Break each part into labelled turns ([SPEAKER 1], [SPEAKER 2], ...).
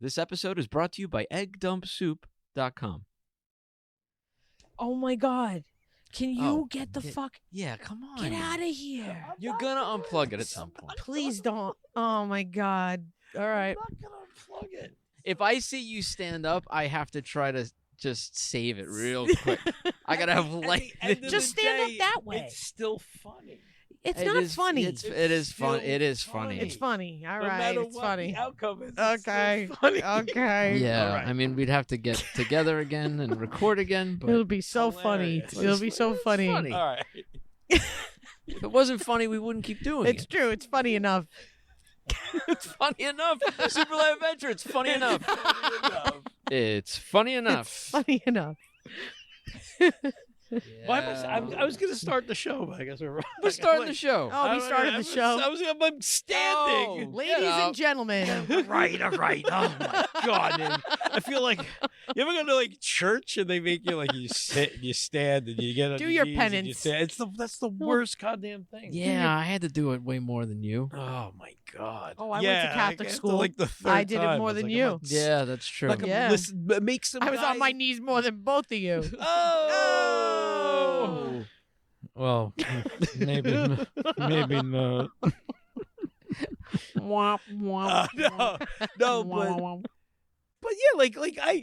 [SPEAKER 1] This episode is brought to you by eggdumpsoup.com.
[SPEAKER 2] Oh my God. Can you get the fuck...
[SPEAKER 1] Yeah, come on.
[SPEAKER 2] Get out of here.
[SPEAKER 1] You're going to unplug it at some point.
[SPEAKER 2] Please don't. Oh my God. All right.
[SPEAKER 3] I'm not gonna unplug it.
[SPEAKER 1] If I see you stand up, I have to try to just save it real quick. I got to have light.
[SPEAKER 2] Just stand up that way.
[SPEAKER 3] It's still funny.
[SPEAKER 2] It's not funny.
[SPEAKER 1] It is fun.
[SPEAKER 3] still
[SPEAKER 1] It is funny.
[SPEAKER 2] It's funny. All
[SPEAKER 3] No
[SPEAKER 2] right.
[SPEAKER 3] matter
[SPEAKER 2] It's
[SPEAKER 3] what
[SPEAKER 2] funny.
[SPEAKER 3] the outcome is,
[SPEAKER 2] Okay.
[SPEAKER 3] it's still funny.
[SPEAKER 2] Okay.
[SPEAKER 1] Yeah,
[SPEAKER 3] All right.
[SPEAKER 1] I mean, we'd have to get together again and record again. But
[SPEAKER 2] It'll be so funny.
[SPEAKER 3] Hilarious.
[SPEAKER 2] It'll be so funny.
[SPEAKER 1] funny.
[SPEAKER 3] All right.
[SPEAKER 1] if it wasn't funny, we wouldn't keep doing
[SPEAKER 2] It's
[SPEAKER 1] it.
[SPEAKER 2] true. It's funny enough.
[SPEAKER 1] It's funny enough. Super Live Adventure. It's funny enough. It's funny enough.
[SPEAKER 2] Funny enough.
[SPEAKER 3] Why am I was going to start the show, but I guess we're
[SPEAKER 1] We're starting the show.
[SPEAKER 2] Oh, we started the show.
[SPEAKER 3] I'm standing.
[SPEAKER 1] Oh,
[SPEAKER 2] Ladies and gentlemen.
[SPEAKER 3] All right. Oh my God, man. I feel like you ever go to like church and they make you like you sit and you stand and you get on
[SPEAKER 2] Do
[SPEAKER 3] your
[SPEAKER 2] your
[SPEAKER 3] knees and you
[SPEAKER 2] penance.
[SPEAKER 3] stand. That's the worst goddamn thing.
[SPEAKER 1] Yeah, I had to do it way more than you.
[SPEAKER 3] Oh my God.
[SPEAKER 2] Oh, I went
[SPEAKER 3] yeah,
[SPEAKER 2] to Catholic
[SPEAKER 3] after,
[SPEAKER 2] school.
[SPEAKER 3] Like the third
[SPEAKER 2] I did it
[SPEAKER 3] time,
[SPEAKER 2] more
[SPEAKER 3] I was
[SPEAKER 2] than
[SPEAKER 3] like,
[SPEAKER 2] you.
[SPEAKER 3] I'm not-
[SPEAKER 1] Yeah, that's true.
[SPEAKER 3] Like
[SPEAKER 2] Yeah.
[SPEAKER 3] make some.
[SPEAKER 2] I was on
[SPEAKER 3] guy-
[SPEAKER 2] my knees more than both of you.
[SPEAKER 3] Oh. Well, maybe not.
[SPEAKER 2] Womp, womp,
[SPEAKER 3] No,
[SPEAKER 2] womp.
[SPEAKER 3] but yeah,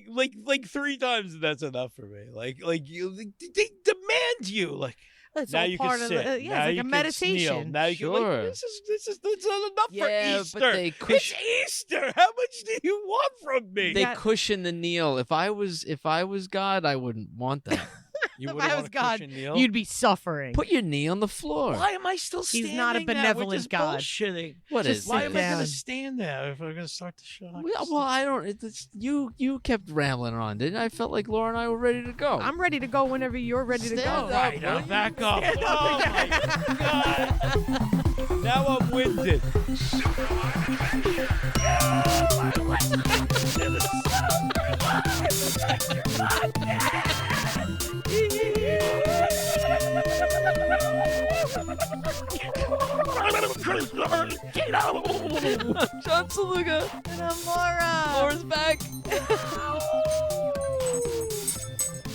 [SPEAKER 3] like 3 times that's enough for me. Like they demand you. Like
[SPEAKER 2] It's
[SPEAKER 3] now
[SPEAKER 2] all
[SPEAKER 3] you
[SPEAKER 2] part
[SPEAKER 3] can
[SPEAKER 2] of
[SPEAKER 3] sit.
[SPEAKER 2] the, yeah,
[SPEAKER 3] now
[SPEAKER 2] it's
[SPEAKER 3] you
[SPEAKER 2] like a
[SPEAKER 3] can kneel.
[SPEAKER 2] meditation.
[SPEAKER 3] Now you can like
[SPEAKER 1] Sure.
[SPEAKER 3] this is not enough
[SPEAKER 1] Yeah,
[SPEAKER 3] for
[SPEAKER 1] but
[SPEAKER 3] Easter.
[SPEAKER 1] they
[SPEAKER 3] It's Easter. How much do you want from me?
[SPEAKER 1] They
[SPEAKER 2] Yeah.
[SPEAKER 1] cushion the kneel. If I was God, I wouldn't want that.
[SPEAKER 3] You
[SPEAKER 2] If
[SPEAKER 3] wouldn't
[SPEAKER 2] I
[SPEAKER 3] want
[SPEAKER 2] was
[SPEAKER 3] a
[SPEAKER 2] God,
[SPEAKER 3] cushion kneel?
[SPEAKER 2] you'd be suffering.
[SPEAKER 1] Put your knee on the floor.
[SPEAKER 3] Why am I still
[SPEAKER 2] He's
[SPEAKER 3] standing?
[SPEAKER 2] not a
[SPEAKER 3] now? We're
[SPEAKER 2] benevolent
[SPEAKER 3] just
[SPEAKER 2] God.
[SPEAKER 3] bullshitting.
[SPEAKER 1] What
[SPEAKER 2] Just
[SPEAKER 1] is
[SPEAKER 2] sit
[SPEAKER 3] Why
[SPEAKER 1] it?
[SPEAKER 3] am I going
[SPEAKER 2] down.
[SPEAKER 3] to stand there if we're going to start the show?
[SPEAKER 1] Well, I don't. It's, you kept rambling on, didn't I? felt like Laura and I were ready to go.
[SPEAKER 2] I'm ready to go whenever you're ready to
[SPEAKER 1] Stand
[SPEAKER 2] go.
[SPEAKER 1] up.
[SPEAKER 3] Right, now
[SPEAKER 1] will
[SPEAKER 3] back
[SPEAKER 1] you?
[SPEAKER 3] up. Oh my God. Now I'm winded.
[SPEAKER 1] John Saluga.
[SPEAKER 2] And I'm Laura.
[SPEAKER 1] Laura's back.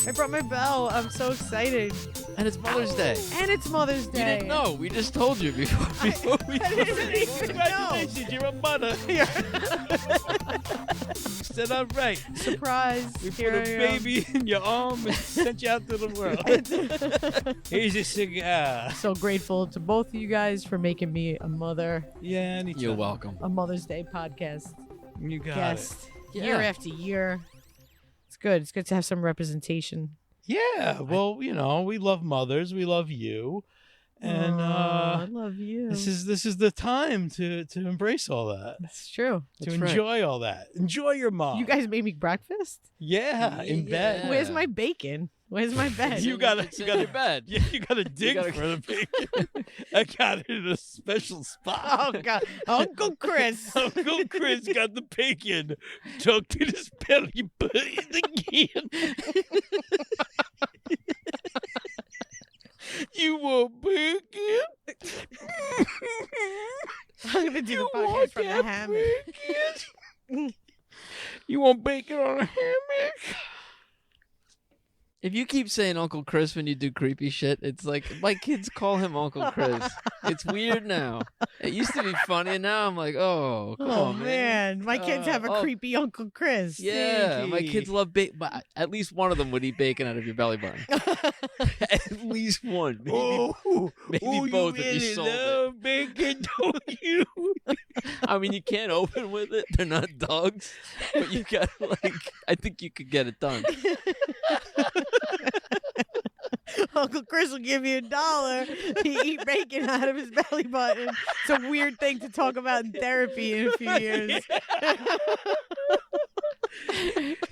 [SPEAKER 2] I brought my bell. I'm so excited.
[SPEAKER 1] And it's Mother's Day.
[SPEAKER 2] And it's Mother's
[SPEAKER 1] You
[SPEAKER 2] Day.
[SPEAKER 1] didn't know. We just told you before we
[SPEAKER 2] I didn't even know.
[SPEAKER 3] Congratulations, you're a mother. Said I'm right.
[SPEAKER 2] Surprise.
[SPEAKER 3] We
[SPEAKER 2] Here
[SPEAKER 3] put a
[SPEAKER 2] I am.
[SPEAKER 3] baby in your arm and sent you out to the world. Here's a cigar.
[SPEAKER 2] So grateful to both of you guys for making me a mother,
[SPEAKER 3] Yeah, anytime.
[SPEAKER 1] You're welcome.
[SPEAKER 2] a Mother's Day podcast
[SPEAKER 3] You got
[SPEAKER 2] guest
[SPEAKER 1] Yeah.
[SPEAKER 2] year after year. It's good. It's good to have some representation.
[SPEAKER 3] it. Yeah, well, you know, we love mothers. We love you. And
[SPEAKER 2] Aw, I love you.
[SPEAKER 3] this is the time to embrace all that.
[SPEAKER 2] That's true.
[SPEAKER 3] To
[SPEAKER 1] That's right.
[SPEAKER 3] enjoy all that. Enjoy your mom.
[SPEAKER 2] You guys made me breakfast.
[SPEAKER 3] Yeah, in bed.
[SPEAKER 1] Yeah.
[SPEAKER 2] Where's my bacon? Where's my bed?
[SPEAKER 3] You gotta-
[SPEAKER 1] It's
[SPEAKER 3] you
[SPEAKER 1] in
[SPEAKER 3] gotta-
[SPEAKER 1] your bed.
[SPEAKER 3] Yeah, you gotta dig
[SPEAKER 1] gotta-
[SPEAKER 3] for the bacon. I got it in a special spot.
[SPEAKER 2] Oh God, Uncle Chris.
[SPEAKER 3] Uncle Chris got the bacon tucked in his belly button again. You want bacon?
[SPEAKER 2] I'm gonna do
[SPEAKER 3] You
[SPEAKER 2] the podcast
[SPEAKER 3] want
[SPEAKER 2] from the
[SPEAKER 3] that
[SPEAKER 2] hammock.
[SPEAKER 3] bacon? You want bacon on a hammock?
[SPEAKER 1] If you keep saying Uncle Chris when you do creepy shit, it's like my kids call him Uncle Chris. It's weird now. It used to be funny, and now I'm like, oh, come
[SPEAKER 2] Oh
[SPEAKER 1] on,
[SPEAKER 2] man, my kids have a
[SPEAKER 1] oh.
[SPEAKER 2] creepy Uncle Chris.
[SPEAKER 1] Yeah, my
[SPEAKER 3] Stinky.
[SPEAKER 1] kids love bacon, but at least one of them would eat bacon out of your belly button. At least one, maybe, maybe
[SPEAKER 3] oh,
[SPEAKER 1] both
[SPEAKER 3] you
[SPEAKER 1] if you
[SPEAKER 3] really
[SPEAKER 1] sold it.
[SPEAKER 3] love bacon, don't you?
[SPEAKER 1] I mean, you can't open with it; they're not dogs. But you got I think you could get it done.
[SPEAKER 2] Uncle Chris will give you $1. He eat bacon out of his belly button. It's a weird thing to talk about in therapy in a few years.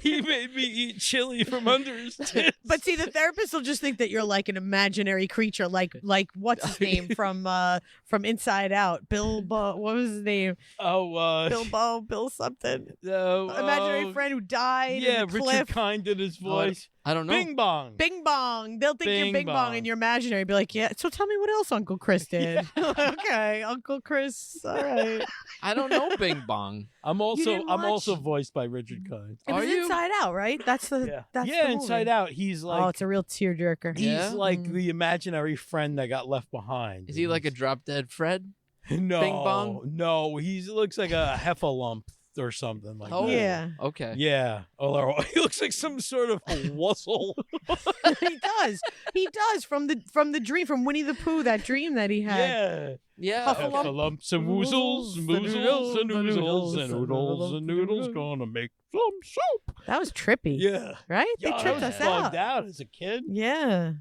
[SPEAKER 3] He made me eat chili from under his tits.
[SPEAKER 2] But see, the therapist will just think that you're like an imaginary creature, like what's his name from Inside Out, Bilbo. What was his name?
[SPEAKER 3] Oh,
[SPEAKER 2] Bill something.
[SPEAKER 3] no,
[SPEAKER 2] Imaginary friend who died.
[SPEAKER 3] Yeah,
[SPEAKER 2] in the
[SPEAKER 3] Richard
[SPEAKER 2] cliff.
[SPEAKER 3] Kind did his voice.
[SPEAKER 1] I don't know.
[SPEAKER 3] Bing bong.
[SPEAKER 2] Bing bong. They'll think you're
[SPEAKER 3] Bing
[SPEAKER 2] Bing bong
[SPEAKER 3] bong.
[SPEAKER 2] and you're imaginary. Be like, yeah. So tell me what else Uncle Chris did. Okay, Uncle Chris. All right.
[SPEAKER 1] I don't know Bing Bong.
[SPEAKER 3] I'm also
[SPEAKER 2] watch-
[SPEAKER 3] voiced by Richard Kind.
[SPEAKER 2] It
[SPEAKER 1] Are
[SPEAKER 2] was
[SPEAKER 1] you?
[SPEAKER 2] Inside Out, right? That's the that's the
[SPEAKER 3] Inside
[SPEAKER 2] movie.
[SPEAKER 3] Out. He's like
[SPEAKER 2] Oh, it's a real tearjerker.
[SPEAKER 3] he's
[SPEAKER 1] Yeah?
[SPEAKER 3] like the imaginary friend that got left behind.
[SPEAKER 1] Is he like a drop dead Fred?
[SPEAKER 3] no
[SPEAKER 1] Bing bong?
[SPEAKER 3] No, he looks like a heffalump or something like
[SPEAKER 1] Oh,
[SPEAKER 3] that.
[SPEAKER 2] Yeah.
[SPEAKER 1] Okay.
[SPEAKER 3] Yeah. Or he looks like some sort of wussle.
[SPEAKER 2] He does. He does from the dream from Winnie the Pooh, that dream that he had.
[SPEAKER 3] Yeah.
[SPEAKER 1] Yeah.
[SPEAKER 2] Huffalump.
[SPEAKER 3] Heffalumps and woozles,
[SPEAKER 2] The
[SPEAKER 3] moozles
[SPEAKER 2] noodles,
[SPEAKER 3] and
[SPEAKER 2] the
[SPEAKER 3] oozles
[SPEAKER 2] noodles,
[SPEAKER 3] and
[SPEAKER 2] the
[SPEAKER 3] oodles and
[SPEAKER 2] noodles.
[SPEAKER 3] noodles gonna make some soup.
[SPEAKER 2] That was trippy.
[SPEAKER 3] Yeah.
[SPEAKER 2] Right? They
[SPEAKER 3] Yeah, I
[SPEAKER 2] tripped
[SPEAKER 3] was
[SPEAKER 2] us
[SPEAKER 3] bugged
[SPEAKER 2] out.
[SPEAKER 3] out as a kid.
[SPEAKER 2] Yeah.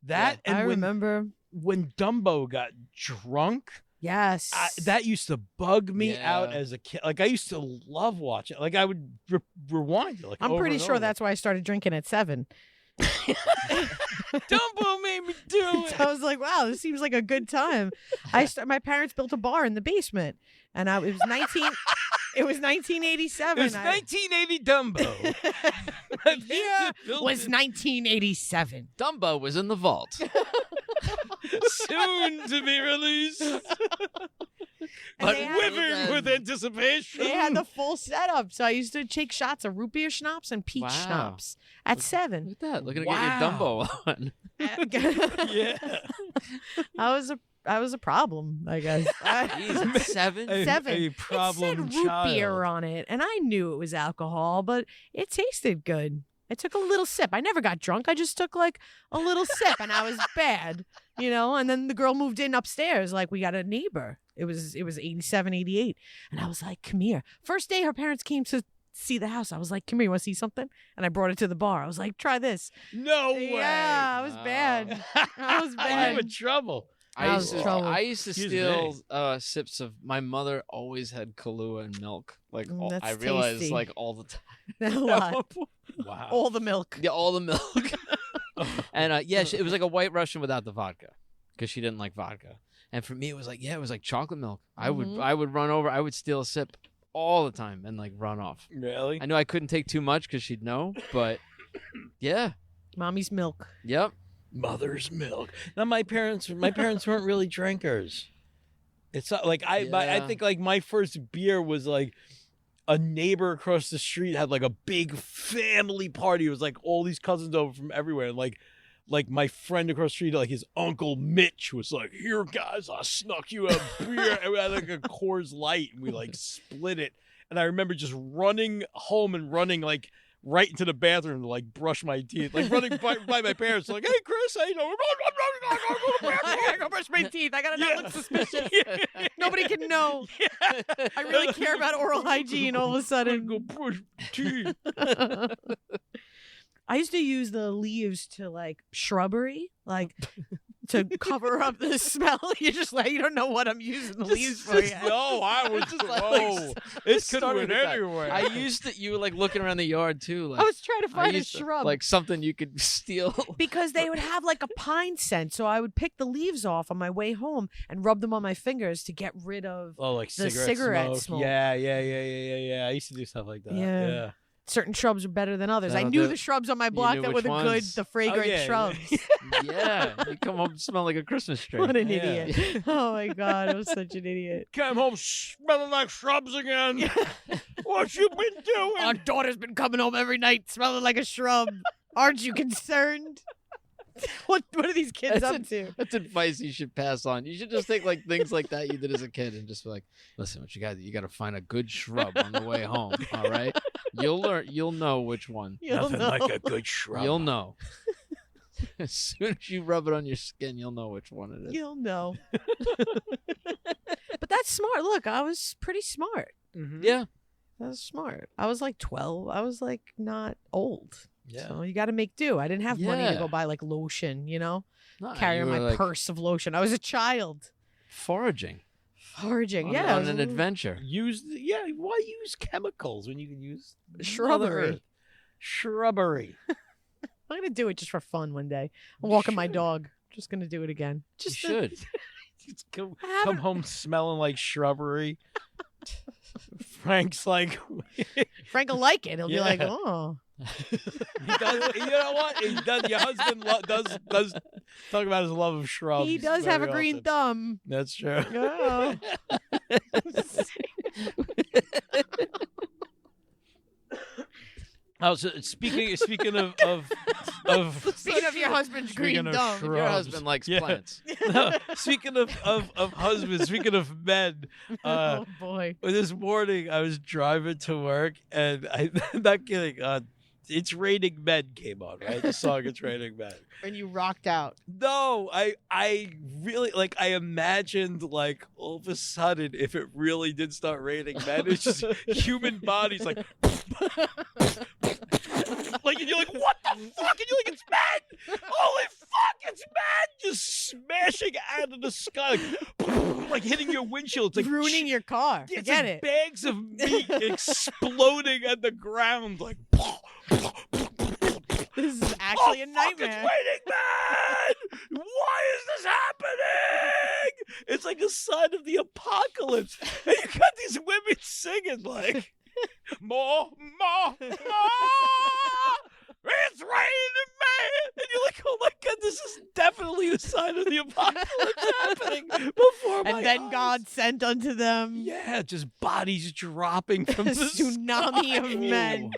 [SPEAKER 3] That
[SPEAKER 2] I
[SPEAKER 3] and when
[SPEAKER 2] remember.
[SPEAKER 3] when Dumbo got drunk,
[SPEAKER 2] Yes.
[SPEAKER 3] that used to bug me
[SPEAKER 1] Yeah.
[SPEAKER 3] out as a kid. Like I used to love watching. Like I would rewind it. Like
[SPEAKER 2] I'm
[SPEAKER 3] over
[SPEAKER 2] pretty
[SPEAKER 3] and
[SPEAKER 2] sure
[SPEAKER 3] over.
[SPEAKER 2] that's why I started drinking at 7.
[SPEAKER 3] Dumbo made me do
[SPEAKER 2] So
[SPEAKER 3] it.
[SPEAKER 2] I was like, wow, this seems like a good time. My parents built a bar in the basement, and it was 1987.
[SPEAKER 3] It was 1980 Dumbo. My parents
[SPEAKER 2] Yeah,
[SPEAKER 3] had built
[SPEAKER 2] was
[SPEAKER 3] it
[SPEAKER 2] 1987.
[SPEAKER 1] Dumbo was in the vault.
[SPEAKER 3] soon to be released.
[SPEAKER 2] And
[SPEAKER 3] But
[SPEAKER 2] they had-
[SPEAKER 3] quivering with anticipation.
[SPEAKER 2] They had the full setup, so I used to take shots of root beer schnapps and peach
[SPEAKER 1] Wow.
[SPEAKER 2] schnapps at
[SPEAKER 1] Look
[SPEAKER 2] 7.
[SPEAKER 1] at that. Looking to
[SPEAKER 3] Wow.
[SPEAKER 1] get your Dumbo on.
[SPEAKER 3] Yeah.
[SPEAKER 2] I was a problem, I guess.
[SPEAKER 1] Jeez, 7?
[SPEAKER 3] A-
[SPEAKER 2] 7.
[SPEAKER 3] a problem
[SPEAKER 2] it said root
[SPEAKER 3] child.
[SPEAKER 2] beer on it, and I knew it was alcohol, but it tasted good. I took a little sip. I never got drunk. I just took like a little sip, and I was bad, And then the girl moved in upstairs. Like, we got a neighbor. It was 87, 88, and I was like, "Come here." First day her parents came to see the house, I was like, "Come here, you want to see something?" And I brought it to the bar. I was like, "Try this."
[SPEAKER 3] No way.
[SPEAKER 2] Yeah, I was bad. I was
[SPEAKER 3] You
[SPEAKER 2] bad.
[SPEAKER 3] were in trouble.
[SPEAKER 2] I was trouble.
[SPEAKER 1] I used to
[SPEAKER 3] Excuse
[SPEAKER 1] steal
[SPEAKER 3] me.
[SPEAKER 1] sips of. My mother always had Kahlua and milk. Like
[SPEAKER 2] That's
[SPEAKER 1] I realized,
[SPEAKER 2] tasty.
[SPEAKER 1] like all the time.
[SPEAKER 2] A lot.
[SPEAKER 3] Wow.
[SPEAKER 2] All the milk.
[SPEAKER 1] Yeah, all the milk. And it was like a White Russian without the vodka, because she didn't like vodka. And for me, it was like chocolate milk. I would run over. I would steal a sip all the time and like run off.
[SPEAKER 3] Really?
[SPEAKER 1] I knew I couldn't take too much because she'd know, but yeah,
[SPEAKER 2] Mommy's milk.
[SPEAKER 1] yep.
[SPEAKER 3] Mother's milk. Now my parents weren't really drinkers. It's not like I
[SPEAKER 1] Yeah.
[SPEAKER 3] think like my first beer was like a neighbor across the street had like a big family party. It was like all these cousins over from everywhere. And like my friend across the street, like his uncle Mitch was like, "Here guys, I snuck you a beer." And we had like a Coors Light and we like split it. And I remember just running home and running like right into the bathroom to like brush my teeth, like running by my parents, like, "Hey Chris, how you doing?"
[SPEAKER 2] I gotta brush my teeth. I gotta not look suspicious. Nobody can know. I really care about oral hygiene all of a sudden.
[SPEAKER 3] Go brush teeth.
[SPEAKER 2] I used to use the leaves to like shrubbery, like to cover up the smell. You don't know what I'm using the leaves for yet.
[SPEAKER 3] No, I was
[SPEAKER 1] Just
[SPEAKER 3] just
[SPEAKER 1] like-
[SPEAKER 3] It could have
[SPEAKER 1] started
[SPEAKER 3] went
[SPEAKER 1] with that.
[SPEAKER 3] anywhere.
[SPEAKER 1] I used to. You were like looking around the yard too. Like
[SPEAKER 2] I was trying to
[SPEAKER 1] I
[SPEAKER 2] find a
[SPEAKER 1] used to-
[SPEAKER 2] shrub.
[SPEAKER 1] like something you could steal.
[SPEAKER 2] Because they would have like a pine scent, so I would pick the leaves off on my way home and rub them on my fingers to get rid of
[SPEAKER 3] Oh, like
[SPEAKER 2] the cigarette smoke.
[SPEAKER 3] Yeah. I used to do stuff like that.
[SPEAKER 2] Yeah.
[SPEAKER 3] Yeah.
[SPEAKER 2] certain shrubs are better than others. I
[SPEAKER 1] That'll
[SPEAKER 2] knew
[SPEAKER 1] do.
[SPEAKER 2] the shrubs on my
[SPEAKER 1] You
[SPEAKER 2] block
[SPEAKER 1] knew
[SPEAKER 2] that were
[SPEAKER 1] which
[SPEAKER 2] the good,
[SPEAKER 1] ones.
[SPEAKER 2] the fragrant
[SPEAKER 3] yeah.
[SPEAKER 2] shrubs.
[SPEAKER 1] Yeah, you come home smelling like a Christmas tree.
[SPEAKER 2] What an
[SPEAKER 3] Yeah.
[SPEAKER 2] idiot. Oh my God, I was such an idiot.
[SPEAKER 3] Came home smelling like shrubs again. What you been doing?
[SPEAKER 2] Our daughter's been coming home every night smelling like a shrub. Aren't you concerned? What are these kids
[SPEAKER 1] That's
[SPEAKER 2] up to?
[SPEAKER 1] That's advice you should pass on. You should just take like things like that you did as a kid and just be like, listen, what you got to find a good shrub on the way home. All right, you'll learn. You'll know which one.
[SPEAKER 2] You'll
[SPEAKER 3] Nothing
[SPEAKER 2] know.
[SPEAKER 3] like a good shrub.
[SPEAKER 1] You'll know. As soon as you rub it on your skin, you'll know which one it is.
[SPEAKER 2] You'll know. But that's smart. Look, I was pretty smart.
[SPEAKER 3] Mhm.
[SPEAKER 1] Yeah.
[SPEAKER 2] I was smart. I was like 12. I was like not old.
[SPEAKER 3] Yeah.
[SPEAKER 2] So you got to make do. I didn't have money to
[SPEAKER 1] Yeah.
[SPEAKER 2] go buy like lotion,
[SPEAKER 1] No,
[SPEAKER 2] carry
[SPEAKER 1] you
[SPEAKER 2] on
[SPEAKER 1] were,
[SPEAKER 2] my
[SPEAKER 1] like,
[SPEAKER 2] purse of lotion. I was a child.
[SPEAKER 1] foraging.
[SPEAKER 2] Foraging.
[SPEAKER 1] On,
[SPEAKER 2] Yeah.
[SPEAKER 1] on an adventure.
[SPEAKER 3] Why use chemicals when you can use
[SPEAKER 2] Shrubbery.
[SPEAKER 3] Mother Earth? shrubbery.
[SPEAKER 2] I'm gonna do it just for fun one day. I'm walking my dog. Just gonna do it again.
[SPEAKER 1] You
[SPEAKER 2] Just
[SPEAKER 1] should.
[SPEAKER 3] Just come
[SPEAKER 2] haven't-
[SPEAKER 3] home smelling like shrubbery. Frank's like,
[SPEAKER 2] Frank will like it. He'll be like,
[SPEAKER 3] Yeah.
[SPEAKER 2] oh.
[SPEAKER 3] he does. You know what? He does. Your husband does talk about his love of shrubs.
[SPEAKER 2] He does have a
[SPEAKER 3] very
[SPEAKER 2] green
[SPEAKER 3] often.
[SPEAKER 2] thumb.
[SPEAKER 3] That's true.
[SPEAKER 2] Oh.
[SPEAKER 3] Oh, so speaking of
[SPEAKER 2] Speaking of your husband's
[SPEAKER 3] Speaking
[SPEAKER 2] green
[SPEAKER 3] of
[SPEAKER 2] thumb.
[SPEAKER 3] shrubs.
[SPEAKER 1] Your husband likes
[SPEAKER 3] Yeah.
[SPEAKER 1] plants.
[SPEAKER 3] No, speaking of husbands, speaking of men,
[SPEAKER 2] Oh boy.
[SPEAKER 3] this morning I was driving to work and I'm not kidding. It's Raining Men came on, right? The song It's Raining Men.
[SPEAKER 2] And you rocked out.
[SPEAKER 3] No, I really like I imagined like all of a sudden if it really did start raining men, it's just human bodies like like and you're like, what the fuck? And you're like, it's men! Holy fuck, it's men! Just smashing out of the sky, like hitting your windshield. It's like
[SPEAKER 2] Ruining your car.
[SPEAKER 3] it's
[SPEAKER 2] Forget
[SPEAKER 3] like
[SPEAKER 2] it.
[SPEAKER 3] bags of meat exploding at the ground like
[SPEAKER 2] This is actually a
[SPEAKER 3] Fuck,
[SPEAKER 2] nightmare.
[SPEAKER 3] it's raining men! Why is this happening? It's like a sign of the apocalypse. And you got these women singing like, more, it's raining men! And you're like, oh my God, this is definitely a sign of the apocalypse happening before my
[SPEAKER 2] And then
[SPEAKER 3] eyes.
[SPEAKER 2] God sent unto them
[SPEAKER 3] Yeah, just bodies dropping from
[SPEAKER 2] a
[SPEAKER 3] the
[SPEAKER 2] tsunami
[SPEAKER 3] sky.
[SPEAKER 2] of men.